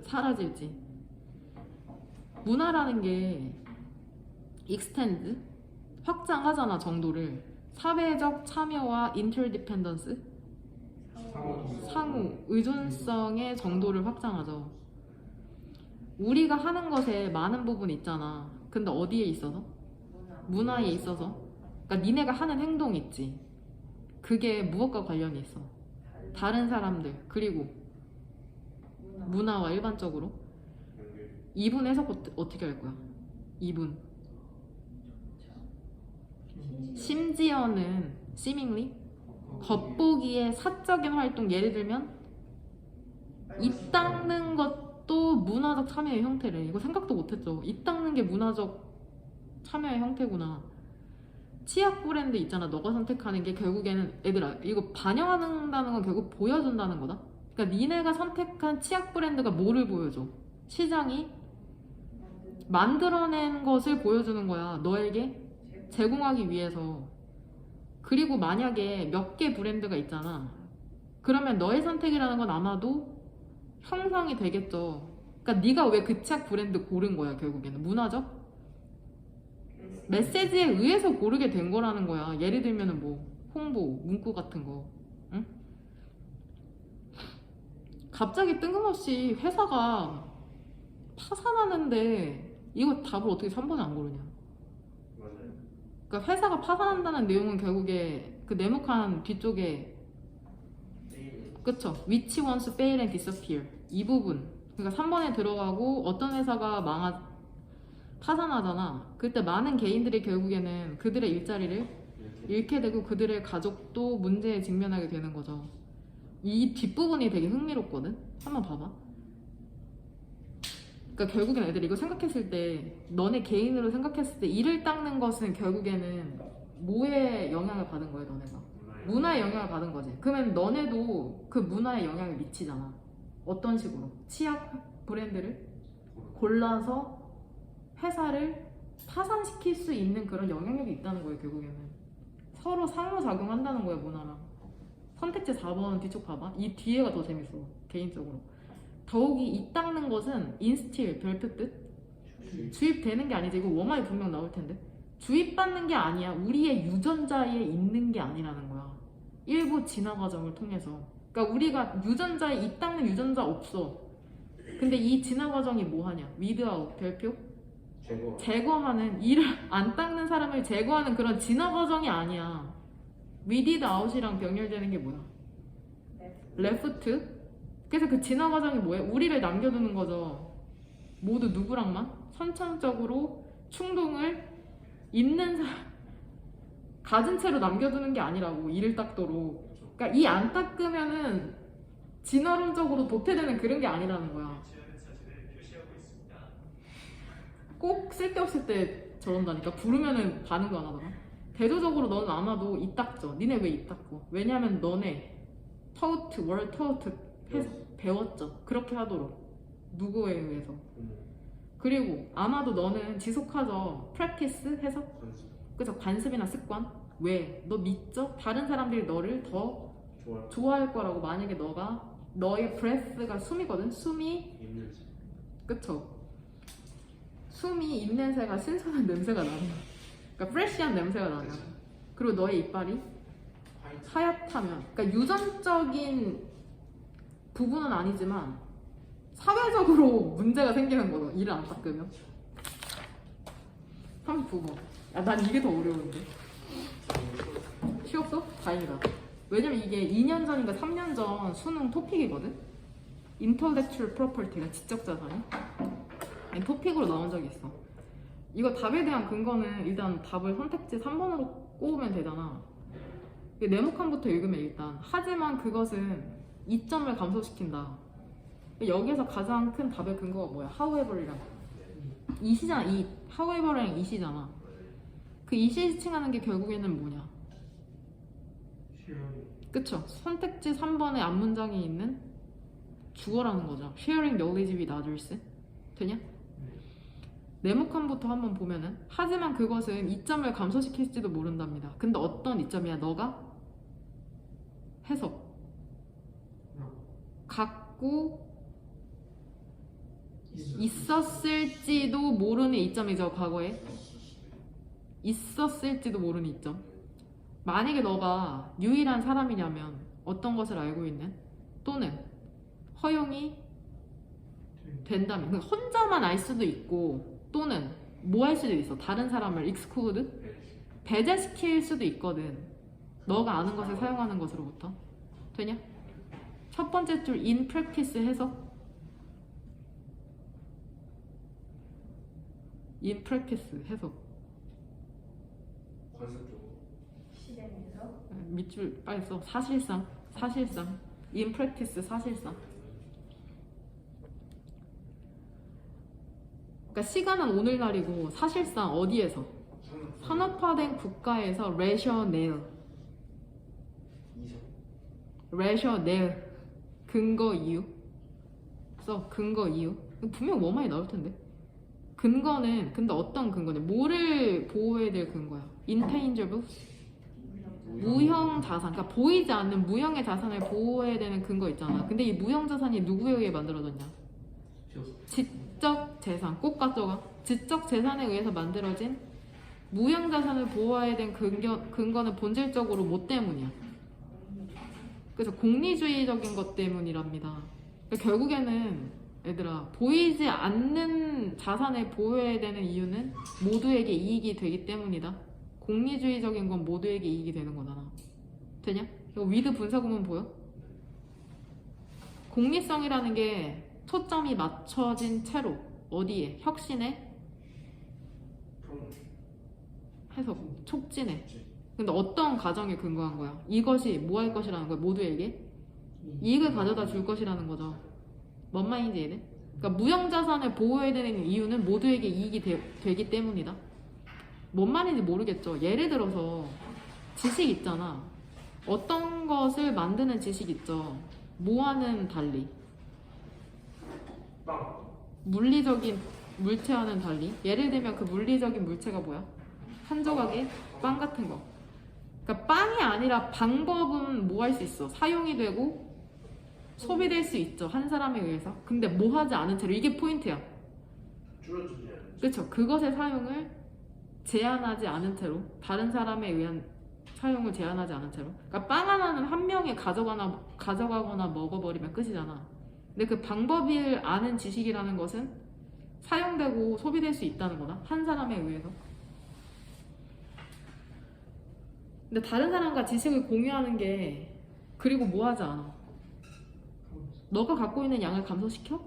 사라질지. 문화라는 게 extend 확장하잖아 정도를. 사회적 참여와 interdependence 상호 의존성의 정도를 확장하죠. 우리가 하는 것에 많은 부분 있잖아. 근데 어디에 있어서? 문화에 있어서. 그러니까 니네가 하는 행동 있지. 그게 무엇과 관련이 있어? 다른 사람들 그리고 문화와 일반적으로. 2분 해석 어떻게 할 거야? 2분. 심지어는 seemingly 겉보기에 사적인 활동. 예를 들면 입 닦는 것도 문화적 참여의 형태래. 이거 생각도 못했죠. 입 닦는 게 문화적 참여의 형태구나. 치약 브랜드 있잖아. 너가 선택하는 게 결국에는 얘들아 이거 반영한다는 건 결국 보여준다는 거다. 그러니까 니네가 선택한 치약 브랜드가 뭐를 보여줘? 시장이 만들어낸 것을 보여주는 거야. 너에게 제공하기 위해서. 그리고 만약에 몇 개 브랜드가 있잖아. 그러면 너의 선택이라는 건 아마도 형성이 되겠죠. 그러니까 네가 왜 그 치약 브랜드 고른 거야 결국에는? 문화적? 메시지에 의해서 고르게 된 거라는 거야. 예를 들면은 뭐 홍보, 문구 같은 거. 응? 갑자기 뜬금없이 회사가 파산하는데 이거 답을 어떻게 3번에 안 고르냐. 맞아요. 그러니까 회사가 파산한다는 내용은 결국에 그 네모칸 뒤쪽에 그쵸? Which ones fail and disappear 이 부분. 그러니까 3번에 들어가고 어떤 회사가 파산하잖아. 그때 많은 개인들이 결국에는 그들의 일자리를 잃게 되고 그들의 가족도 문제에 직면하게 되는 거죠. 이 뒷부분이 되게 흥미롭거든? 한번 봐봐. 그러니까 결국엔 애들이 이거 생각했을 때, 너네 개인으로 생각했을 때 이를 닦는 것은 결국에는 뭐에 영향을 받은 거야, 너네가? 문화에 영향을 받은 거지. 그러면 너네도 그 문화에 영향을 미치잖아. 어떤 식으로? 치약 브랜드를 골라서 회사를 파산시킬 수 있는 그런 영향력이 있다는 거예요, 결국에는. 서로 상호작용한다는 거예요, 문화랑. 선택지 4번 뒤쪽 봐봐. 이 뒤에가 더 재밌어, 개인적으로. 더욱이 이 닦는 것은 인스틸, 별표 뜻? 주입되는 게 아니지. 이거 워마에 분명 나올 텐데. 주입받는 게 아니야. 우리의 유전자에 있는 게 아니라는 거야. 일부 진화 과정을 통해서. 그러니까 우리가 유전자에 이 닦는 유전자 없어. 근데 이 진화 과정이 뭐 하냐? 위드아웃, 별표? 제거하는, 이를 안 닦는 사람을 제거하는 그런 진화 과정이 아니야. 위디드 아웃이랑 병렬되는 게 뭐야? 레프트? 그래서 그 진화 과정이 뭐예요? 우리를 남겨두는 거죠. 모두 누구랑만? 선천적으로 충동을 있는 사람, 가진 채로 남겨두는 게 아니라고, 이를 닦도록. 그러니까 이 안 닦으면은 진화론적으로 도태되는 그런 게 아니라는 거야. 꼭 쓸데없을 때 저런다니까. 부르면은 반응도 안 하더라. 대조적으로 너는 아마도 이 닦죠. 니네 왜 이 닦고? 왜냐면 너네 터우트, 월 터우트 해서 배웠죠. 그렇게 하도록. 누구에 의해서. 그리고 아마도 너는 지속하죠. 프랙티스 해서. 그죠? 관습이나 습관. 왜? 너 믿죠? 다른 사람들이 너를 더 좋아할 거라고. 만약에 너의 브레스가 숨이거든? 숨이, 그쵸? 숨이, 입냄새가 신선한 냄새가 나냐. 그러니까 프레시한 냄새가 나냐. 그리고 너의 이빨이 하얗다면. 그러니까 유전적인 부분은 아니지만 사회적으로 문제가 생기는 거죠. 이를 안 닦으면. 39번. 야, 난 이게 더 어려운데. 쉬웠어? 다행이다. 왜냐면 이게 2년 전인가 3년 전 수능 토픽이거든? Intellectual Property가 지적자산이 토픽으로 나온 적이 있어. 이거 답에 대한 근거는 일단 답을 선택지 3번으로 꼽으면 되잖아. 네모칸부터 읽으면 일단 하지만 그것은 이점을 감소시킨다. 여기에서 가장 큰 답의 근거가 뭐야? however이랑 이시잖아. 이 however랑 이시잖아. 그 이시 지칭하는 게 결국에는 뭐냐? 그쵸? 선택지 3번의 앞문장에 있는 주어라는 거죠. sharing knowledge with others. 되냐? 네모칸부터 한번 보면은 하지만 그것은 이점을 감소시킬지도 모른답니다. 근데 어떤 이점이야? 너가 해석 갖고 있었을지도 모르는 이점이죠. 과거에 있었을지도 모르는 이점. 만약에 너가 유일한 사람이냐면 어떤 것을 알고 있는 또는 허용이 된다면, 그러니까 혼자만 알 수도 있고 또는 뭐 할 수도 있어. 다른 사람을 exclude? 배제시킬 수도 있거든. 너가 아는 것을 사용하는 것으로부터. 되냐? 첫 번째 줄 in practice 해석. in practice 해석. 관습적으로. 실행해서. 밑줄 빨리 써. 사실상 in practice 사실상. 그러니까 시간은 오늘날이고 사실상 어디에서? 산업화된 국가에서 rational 근거 이유 써. 근거 이유 분명 뭐 많이 나올 텐데. 근거는 근데 어떤 근거냐? 뭐를 보호해야 될 근거야? intangible 무형 자산. 그러니까 보이지 않는 무형의 자산을 보호해야 되는 근거 있잖아. 근데 이 무형 자산이 누구에 의해 만들어졌냐? 지적 재산. 꼭 가져가. 지적 재산에 의해서 만들어진 무형 자산을 보호해야 된 근거는 본질적으로 뭐 때문이야? 그래서 공리주의적인 것 때문이랍니다. 그러니까 결국에는 얘들아, 보이지 않는 자산을 보호해야 되는 이유는 모두에게 이익이 되기 때문이다. 공리주의적인 건 모두에게 이익이 되는 거잖아. 되냐? 이거 위드 분사구문 보여? 공리성이라는 게 초점이 맞춰진 채로 어디에? 혁신에 해석 촉진해. 근데 어떤 가정에 근거한 거야? 이것이 뭐 할 것이라는 거야? 모두에게 이익을 가져다 줄 것이라는 거죠. 뭔 말인지 이해돼? 그러니까 무형자산을 보호해야 되는 이유는 모두에게 이익이 되기 때문이다. 뭔 말인지 모르겠죠. 예를 들어서 지식 있잖아. 어떤 것을 만드는 지식 있죠. 뭐와는 달리 빵. 물리적인 물체와는 달리 예를 들면 그 물리적인 물체가 뭐야? 한 조각의 빵 같은 거. 그러니까 빵이 아니라 방법은 뭐 할 수 있어? 사용이 되고 소비될 수 있죠. 한 사람에 의해서. 근데 뭐 하지 않은 채로 이게 포인트야. 줄여주지 않는. 그렇죠. 그것의 사용을 제한하지 않은 채로 다른 사람에 의한 사용을 제한하지 않은 채로. 그러니까 빵 하나는 한 명이 가져가거나 먹어버리면 끝이잖아. 근데 그 방법을 아는 지식이라는 것은 사용되고 소비될 수 있다는 거다. 한 사람에 의해서. 근데 다른 사람과 지식을 공유하는 게 그리고 뭐 하지 않아. 너가 갖고 있는 양을 감소시켜?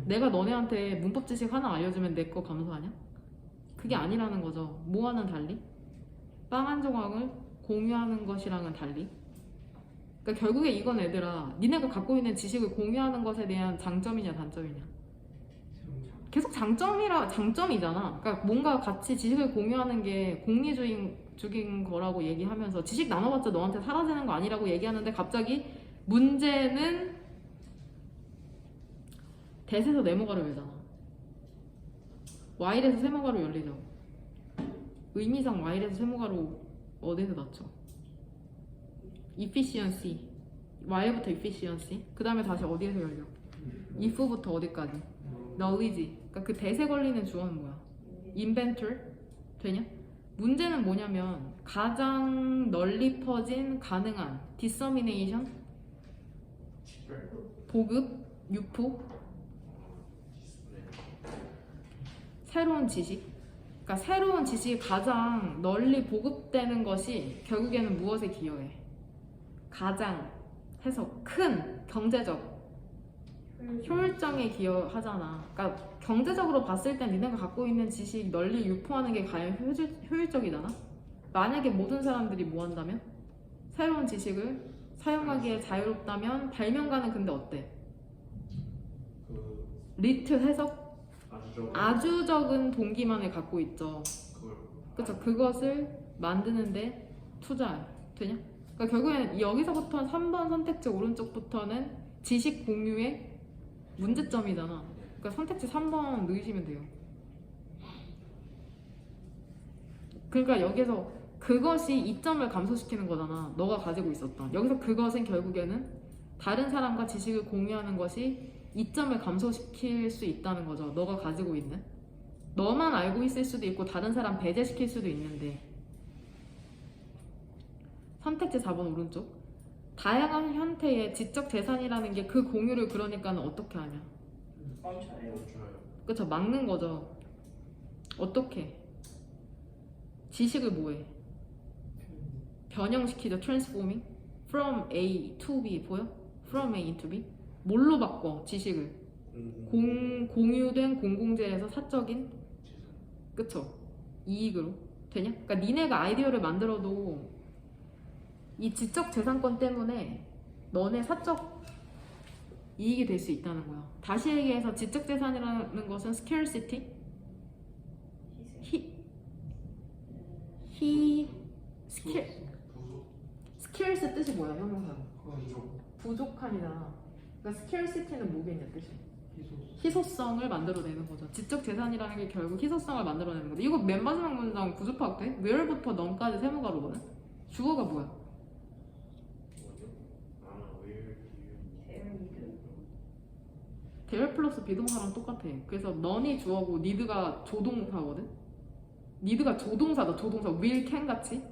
내가 너네한테 문법 지식 하나 알려주면 내 거 감소하냐? 그게 아니라는 거죠. 뭐와는 달리? 빵 한 조각을 공유하는 것이랑은 달리. 그러니까 결국에 이건 얘들아, 니네가 갖고 있는 지식을 공유하는 것에 대한 장점이냐 단점이냐? 계속 장점이잖아. 그러니까 뭔가 같이 지식을 공유하는 게 공리주의적인 거라고 얘기하면서 지식 나눠봤자 너한테 사라지는 거 아니라고 얘기하는데 갑자기 문제는 대에서 네모가로 열잖아. Y에서 세모가로 열리죠. 의미상 Y에서 세모가로 어디에서 낮죠? efficiency. Y부터 efficiency. 그 다음에 다시 어디에서 열려? if부터 어디까지? knowledge. 그러니까 그 대세 걸리는 주어는 뭐야? inventor. 되냐? 문제는 뭐냐면 가장 널리 퍼진 가능한 dissemination, 보급, 유포, 새로운 지식. 그러니까 새로운 지식이 가장 널리 보급되는 것이 결국에는 무엇에 기여해? 가장 해서 큰 경제적 효율성에 기여하잖아. 그러니까 경제적으로 봤을 땐 니네가 갖고 있는 지식 널리 유포하는 게 과연 효율적이잖아. 만약에 모든 사람들이 뭐 한다면? 새로운 지식을 사용하기에 자유롭다면 발명가는 근데 어때? 리트 해석? 아주 적은 동기만을 갖고 있죠. 그렇죠. 그것을 만드는데 투자 되냐? 그러니까 결국에는 여기서부터 3번 선택지 오른쪽부터는 지식 공유의 문제점이잖아. 그러니까 선택지 3번 넣으시면 돼요. 그러니까 여기서 그것이 이점을 감소시키는 거잖아. 너가 가지고 있었던. 여기서 그것은 결국에는 다른 사람과 지식을 공유하는 것이 이점을 감소시킬 수 있다는 거죠. 너가 가지고 있는. 너만 알고 있을 수도 있고 다른 사람 배제시킬 수도 있는데. 선택지 4번 오른쪽. 다양한 형태의 지적 재산이라는 게 그 공유를 그러니까는 어떻게 하냐? 그쵸, 막는 거죠. 어떻게? 지식을 뭐해? 변형시키죠. transforming from A to B 보여? from A into B. 뭘로 바꿔? 지식을 공유된 공공재에서 사적인 그쵸? 이익으로 되냐? 그러니까 니네가 아이디어를 만들어도 이 지적 재산권 때문에 너네 사적 이익이 될 수 있다는 거야. 다시 얘기해서 지적 재산이라는 것은 scarcity, scarce 뜻이 뭐야? 형용사 부족함이잖아. 그러니까 scarcity는 뭐겠냐 뜻이? 희소성을 만들어내는 거죠. 지적 재산이라는 게 결국 희소성을 만들어내는 거죠. 이거 맨 마지막 문장 부수파악 돼? where부터 none까지 세모가로거든? 주어가 뭐야? 대열 플러스 비동사랑 똑같아. 그래서 none이 주어고 need가 조동사거든? need가 조동사다. 조동사 will, can 같이.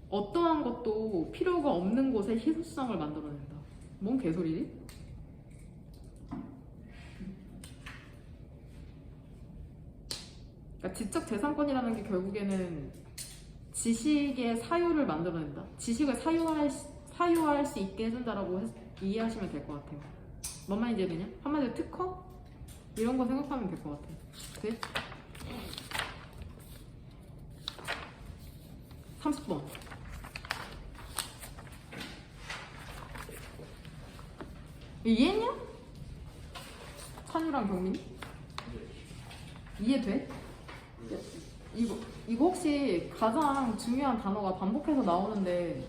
어떠한 것도 필요가 없는 곳에 희소성을 만들어낸다. 뭔 개소리지? 그러니까 지적 재산권이라는 게 결국에는 지식의 사유를 만들어낸다. 지식을 사유할 수 있게 해준다라고 이해하시면 될 것 같아요. 뭔 말인지 이해되냐? 한마디로 특허? 이런 거 생각하면 될 것 같아. 네? 30번. 이해했냐? 찬우랑 경민이? 이해돼? 이거 혹시 가장 중요한 단어가 반복해서 나오는데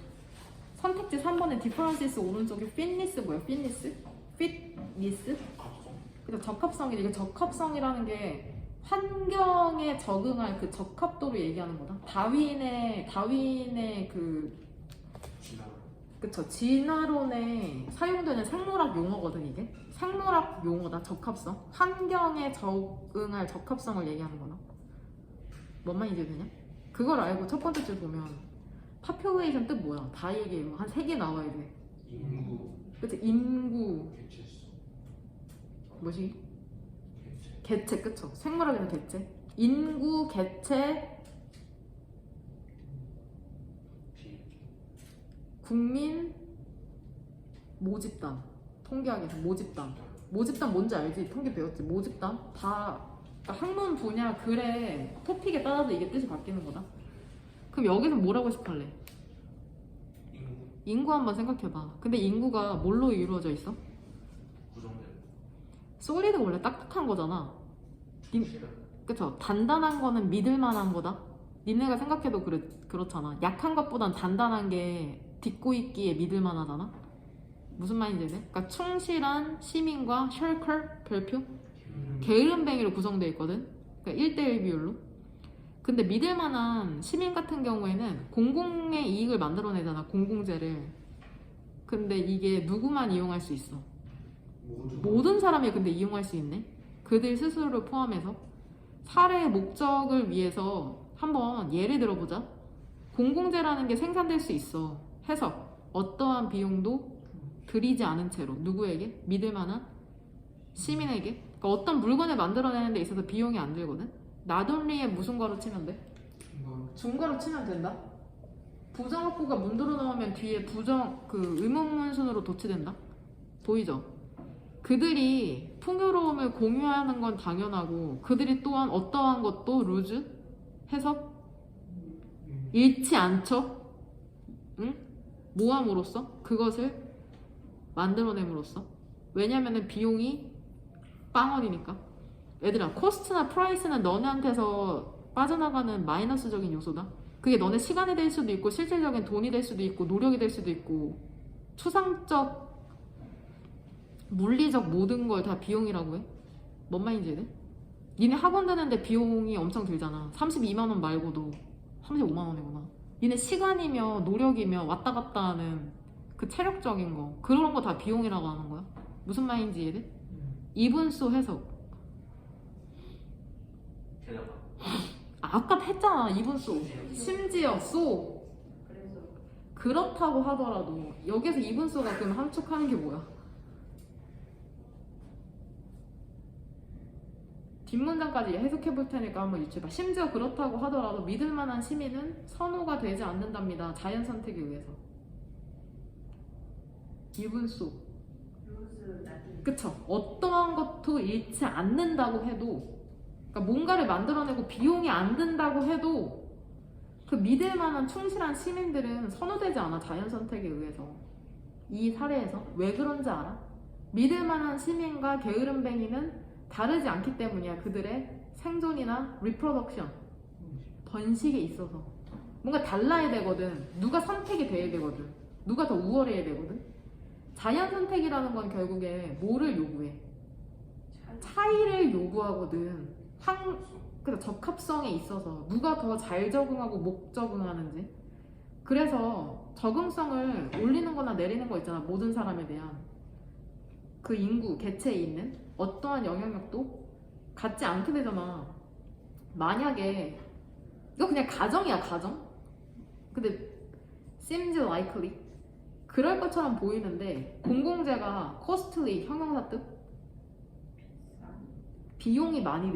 선택지 3번에 디퍼런시스 오른쪽에 fitness 뭐야? fitness? 그래서 적합성이 이게 적합성이라는 게 환경에 적응할 그 적합도를 얘기하는 거다. 다윈의 그쵸, 진화론에 사용되는 생물학 용어거든. 이게 생물학 용어다. 적합성, 환경에 적응할 적합성을 얘기하는 거다. 뭔 말인지 되냐? 그걸 알고 첫 번째 줄 보면 파퓰레이션 뜻 뭐야? 다 얘기해요. 한 3개 나와야 돼. 인구, 그치? 인구, 개체수, 뭐지? 개체, 그쵸? 생물학에서 개체, 인구, 개체, 국민, 모집단. 통계학에서 모집단 뭔지 알지? 통계 배웠지? 모집단 다 그러니까 학문 분야 글의 토픽에 따라서 이게 뜻이 바뀌는 거다. 그럼 여기서 뭐라고 싶을래? 인구 한번 생각해봐. 근데 인구가 뭘로 이루어져 있어? 구성된 솔리드가 원래 딱딱한 거잖아. 충실한 그쵸? 단단한 거는 믿을 만한 거다. 니네가 생각해도 그렇잖아. 약한 것보단 단단한 게 딛고 있기에 믿을 만하잖아. 무슨 말인지 알지? 그러니까 충실한 시민과 셜컬 별표 게으름뱅이로 구성되어 있거든. 그러니까 1대1 비율로. 근데 믿을 만한 시민 같은 경우에는 공공의 이익을 만들어내잖아. 공공재를. 근데 이게 누구만 이용할 수 있어? 모든 사람이 근데 이용할 수 있네. 그들 스스로를 포함해서. 사례의 목적을 위해서 한번 예를 들어보자. 공공재라는 게 생산될 수 있어. 해석. 어떠한 비용도 들이지 않은 채로. 누구에게? 믿을 만한 시민에게. 그러니까 어떤 물건을 만들어내는 데 있어서 비용이 안 들거든. 나돈리에 무슨 괄호 치면 돼? 중괄호 치면 된다. 부정어구가 문도로 나오면 뒤에 의문문순으로 도치된다. 보이죠? 그들이 풍요로움을 공유하는 건 당연하고 그들이 또한 어떠한 것도 루즈 해석 잃지 않죠. 응? 모함으로써 그것을 만들어냄으로써. 왜냐면은 비용이 빵원이니까. 얘들아, 코스트나 프라이스는 너네한테서 빠져나가는 마이너스적인 요소다. 그게 너네 시간이 될 수도 있고 실질적인 돈이 될 수도 있고 노력이 될 수도 있고 추상적 물리적 모든 걸 다 비용이라고 해. 뭔 말인지 돼? 니네 학원 다는데 비용이 엄청 들잖아. 32만 원 말고도 35만 원이구나. 니네 시간이며 노력이며 왔다 갔다 하는 그 체력적인 거 그런 거 다 비용이라고 하는 거야. 무슨 말인지 이해돼? 이분수 해석. 아까 했잖아. 이분수. 심지어 소. 그렇다고 하더라도 여기서 이분수가 그럼 함축하는 게 뭐야? 뒷문장까지 해석해 볼 테니까 한번 유추해봐. 심지어 그렇다고 하더라도 믿을 만한 시민은 선호가 되지 않는답니다. 자연 선택에 의해서. 이분수. 그쵸? 어떠한 것도 잃지 않는다고 해도, 그러니까 뭔가를 만들어내고 비용이 안 든다고 해도 그 믿을 만한 충실한 시민들은 선호되지 않아. 자연 선택에 의해서. 이 사례에서 왜 그런지 알아? 믿을 만한 시민과 게으름뱅이는 다르지 않기 때문이야. 그들의 생존이나 리프로덕션, 번식에 있어서 뭔가 달라야 되거든. 누가 선택이 돼야 되거든. 누가 더 우월해야 되거든. 자연 선택이라는 건 결국에 뭐를 요구해? 차이를 요구하거든. 그래서 적합성에 있어서 누가 더 잘 적응하고 못 적응하는지. 그래서 적응성을 올리는 거나 내리는 거 있잖아. 모든 사람에 대한 그 인구, 개체에 있는 어떠한 영향력도 갖지 않게 되잖아. 만약에 이거 그냥 가정이야, 가정. 근데 seems likely 그럴 것처럼 보이는데 공공재가 costly 형용사 뜻 비용이 많이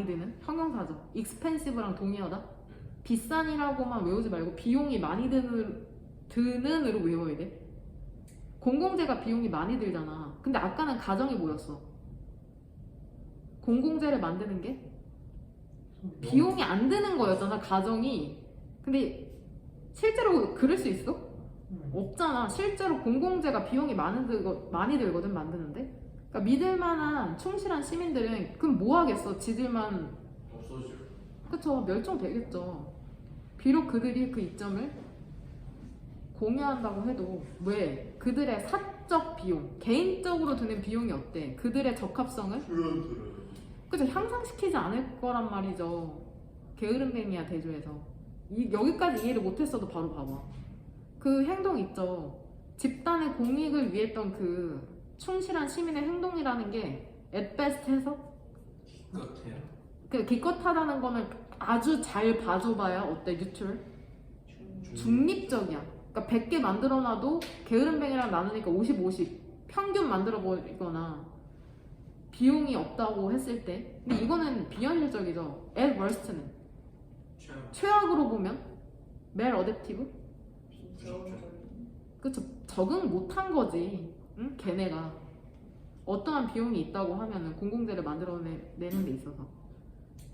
드는 형용사죠. expensive랑 동의어다. 비싼이라고만 외우지 말고 비용이 많이 드는으로 외워야 돼. 공공재가 비용이 많이 들잖아. 근데 아까는 가정이 뭐였어? 공공재를 만드는 게 비용이 안 드는 거였잖아, 가정이. 근데 실제로 그럴 수 있어? 없잖아. 실제로 공공재가 비용이 많이 들거든, 만드는데. 그러니까 믿을 만한 충실한 시민들은 그럼 뭐 하겠어? 지들만 없어져. 그쵸, 멸종되겠죠. 비록 그들이 그 이점을 공유한다고 해도 왜? 그들의 사적 비용, 개인적으로 드는 비용이 어때? 그들의 적합성을 그죠, 향상시키지 않을 거란 말이죠. 게으름뱅이야, 대조해서. 여기까지 이해를 못했어도 바로 봐봐. 그 행동 있죠. 집단의 공익을 위했던 그 충실한 시민의 행동이라는 게 at best 해서 같아요. 그 기껏하다는 거는 아주 잘 봐줘봐야 어때? 뉴트럴? 중립적이야. 그러니까 100개 만들어놔도 게으름뱅이랑 나누니까 50, 50 평균 만들어버리거나 비용이 없다고 했을 때. 근데 이거는 비현실적이죠. at worst는 최악으로 보면 멜 어댑티브? 그쵸, 적응 못한 거지. 응? 걔네가 어떠한 비용이 있다고 하면은 공공재를 만들어내는 데 있어서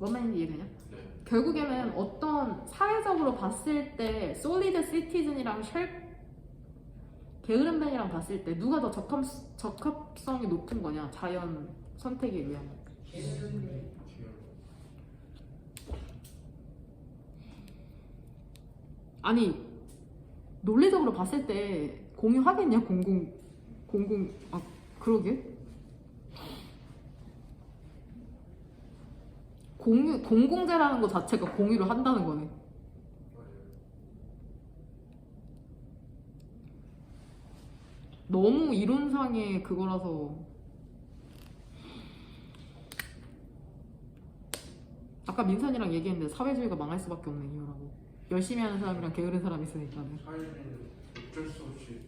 뭔 말인지 이해되냐? 네. 결국에는 어떤 사회적으로 봤을 때 솔리드 시티즌이랑 게으름뱅이랑 봤을 때 누가 더 적합성이 높은 거냐, 자연 선택에 의하면. 아니, 논리적으로 봤을 때 공유하겠냐? 그러게. 공공재라는 거 자체가 공유를 한다는 거네. 너무 이론상의 그거라서. 아까 민선이랑 얘기했는데 사회주의가 망할 수밖에 없는 이유라고. 열심히 하는 사람이랑 게으른 사람이 있으니까는. 사회주의는 어쩔 수 없이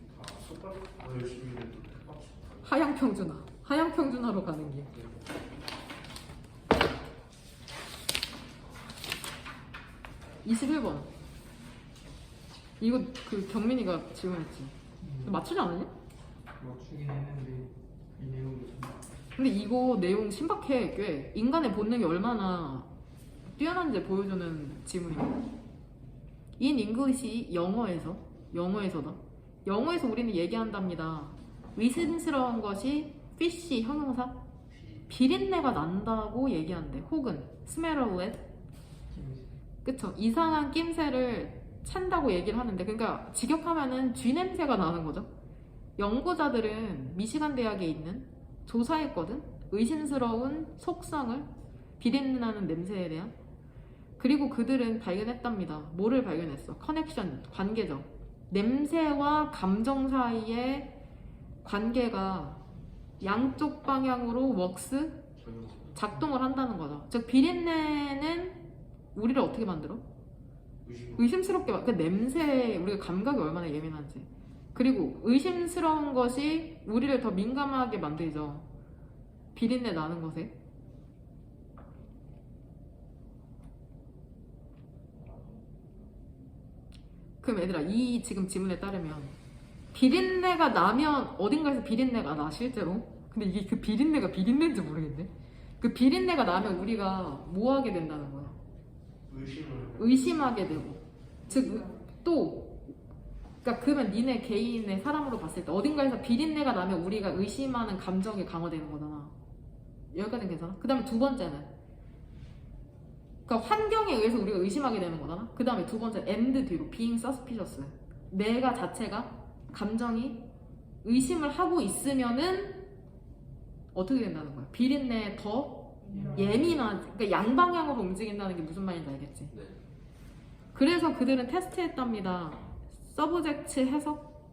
다 열심히 해도 하향평준화로 가는 길. 21번. 이거 그 경민이가 질문했지. 맞추지 않았냐? 맞추긴 했는데 이 내용이 좀 근데 이거 내용 신박해. 꽤 인간의 본능이 얼마나 뛰어난지 보여주는 질문이야. In English, 영어에서다. 영어에서 우리는 얘기한답니다. 의심스러운 것이 fish 형용사 비린내가 난다고 얘기한대. 혹은 smell of rat, 그쵸, 이상한 낌새를 찬다고 얘기를 하는데, 그러니까 직역하면은 쥐 냄새가 나는 거죠. 연구자들은 미시간 대학에 있는 조사했거든. 의심스러운 속성을, 비린내나는 냄새에 대한. 그리고 그들은 발견했답니다. 뭐를 발견했어? 커넥션, 관계죠. 냄새와 감정 사이의 관계가 양쪽 방향으로 작동을 한다는 거죠. 즉 비린내는 우리를 어떻게 만들어? 의심스럽게 그 냄새에 우리가 감각이 얼마나 예민한지. 그리고 의심스러운 것이 우리를 더 민감하게 만들죠. 비린내 나는 것에. 그럼 얘들아, 이 지금 지문에 따르면 비린내가 나면 어딘가에서 비린내가 나, 실제로. 근데 이게 그 비린내가 비린내인지 모르겠네. 그 비린내가 나면 우리가 뭐 하게 된다는 거야? 의심하게 되고. 즉, 그러니까 그러면 니네 개인의 사람으로 봤을 때 어딘가에서 비린내가 나면 우리가 의심하는 감정이 강화되는 거잖아. 여기까지는 괜찮아? 그 다음에 두 번째는, 그러니까 환경에 의해서 우리가 의심하게 되는 거잖아. 그 다음에 두 번째 and 뒤로 being suspicious, 내가 자체가 감정이 의심을 하고 있으면은 어떻게 된다는 거야? 비린내에 더 예민한, 그러니까 양방향으로 움직인다는 게 무슨 말인지 알겠지? 네. 그래서 그들은 테스트했답니다. 서브젝트 해석,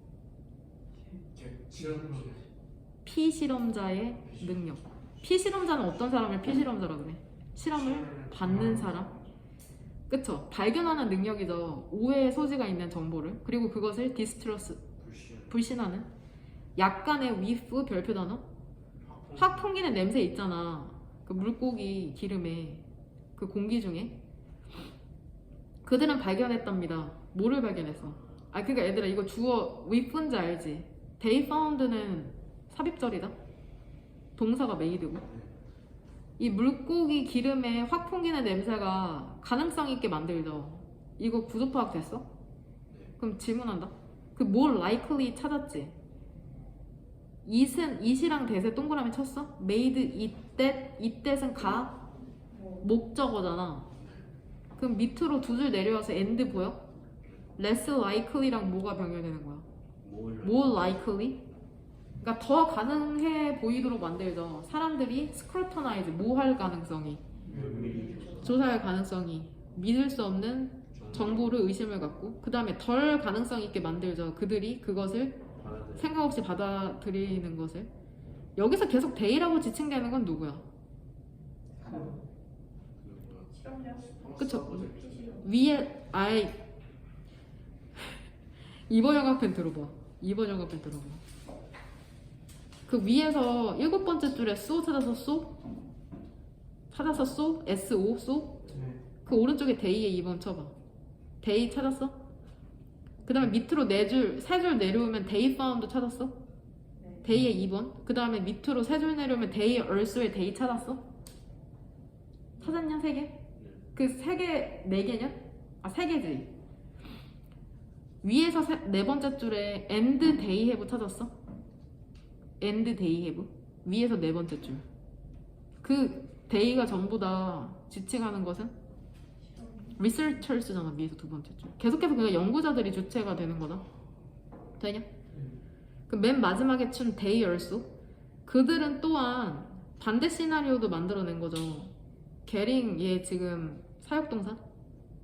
피실험자의 능력. 피실험자는 어떤 사람을 피실험자라고 그래? 실험을 받는 사람. 그쵸? 발견하는 능력이죠. 오해의 소지가 있는 정보를. 그리고 그것을 디스트러스, 불신하는. 약간의 with, 별표 단어. 확 풍기는 냄새 있잖아. 그 물고기 기름에, 그 공기 중에. 그들은 발견했답니다. 뭐를 발견했어? 그러니까 얘들아, 이거 주어 with인지 알지? They found는 삽입절이다. 동사가 made고. 이 물고기 기름에 확 풍기는 냄새가 가능성 있게 만들죠. 이거 구조 파악 됐어? 네. 그럼 질문한다. 그 more likely 찾았지? it이랑 that에 동그라미 쳤어? made it that, it that은 목적어잖아. 그럼 밑으로 두 줄 내려와서 and 보여? less likely랑 뭐가 병렬되는 거야? more likely? 그러니까 더 가능해 보이도록 만들죠. 사람들이 scrutinize, 뭐할 가능성이, 조사할 가능성이, 믿을 수 없는 정보를 의심을 갖고, 그 다음에 덜 가능성 있게 만들죠. 그들이 그것을 생각 없이 받아들이는 것을. 여기서 계속 데이라고 지칭되는 건 누구야? 실험자. 그쵸? 실험. 위에 이번 영화편 들어봐. 이번 영화편 들어봐. 그 위에서 7번째 줄에 쏘 찾아서 쏘? 찾아서 쏘? SO 쏘? 네. 그 오른쪽에 데이에 2번 쳐봐. 데이 찾았어? 그 다음에 밑으로 3줄 내려오면 데이 파운드 찾았어? 네. 데이에 2번. 그 다음에 밑으로 3줄 내려오면 데이 얼스에 데이 찾았어? 찾았냐? 3개? 그 3개, 4개냐? 아, 3개지. 위에서 4번째 줄에 and they have 찾았어? and they have? 위에서 4번째 줄. 그 day가 전부 다 지칭하는 것은 researchers잖아. 위에서 2번째 줄. 계속해서 그냥 연구자들이 주체가 되는 거다. 되냐? 그 맨 마지막에 춘 they also? 그들은 또한 반대 시나리오도 만들어낸 거죠. 게링 얘 지금 사역동사?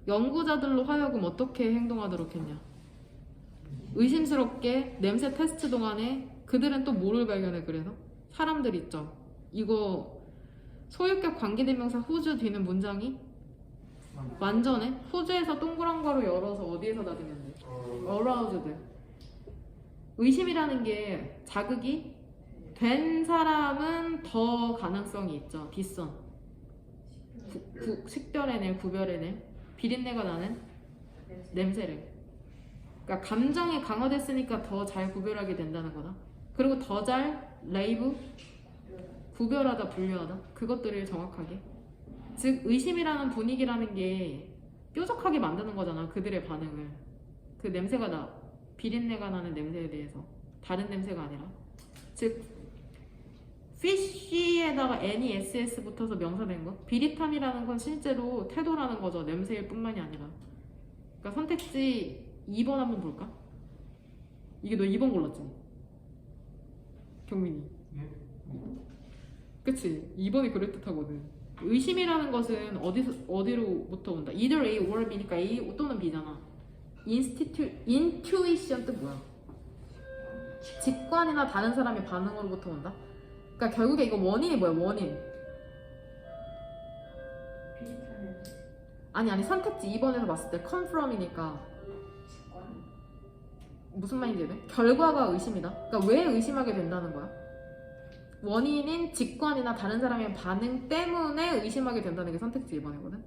연구자들로 하여금 어떻게 행동하도록 했냐? 의심스럽게 냄새 테스트 동안에 그들은 또 뭐를 발견해. 그래서 사람들 있죠. 이거 소유격 관계대명사 whose 뒤는 문장이 완전해. whose에서 동그란 괄호 열어서 어디에서 닫으면 돼? aroused. 의심이라는 게 자극이 된 사람은 더 가능성이 있죠. 뒷선 식별해낼, 구별해낼, 비린내가 나는 냄새를. 그러니까 감정이 강화됐으니까 더 잘 구별하게 된다는 거다. 그리고 더 잘 레이브, 구별하다, 분류하다, 그것들을 정확하게. 즉 의심이라는 분위기라는 게 뾰족하게 만드는 거잖아. 그들의 반응을. 그 냄새가 나, 비린내가 나는 냄새에 대해서 다른 냄새가 아니라. 즉 fish에다가 NESS 붙어서 명사된 거. 비릿함이라는 건 실제로 태도라는 거죠. 냄새일 뿐만이 아니라. 그러니까 선택지 2번 한번 볼까? 이게 너 2번 골랐지? 경민이. 네? 그치? 2번이 그럴듯하거든. 의심이라는 것은 어디로부터 온다? either A or B니까 A 또는 B잖아. intuition 뜻 뭐야? 직관이나 다른 사람의 반응으로부터 온다? 그러니까 결국에 이거 원인이 뭐야? 원인. 비슷한 아니 선택지 2번에서 봤을 때 come from이니까 직관. 무슨 말인지 이해 돼? 결과가 의심이다. 그러니까 왜 의심하게 된다는 거야? 원인인 직관이나 다른 사람의 반응 때문에 의심하게 된다는 게 선택지 2번이거든.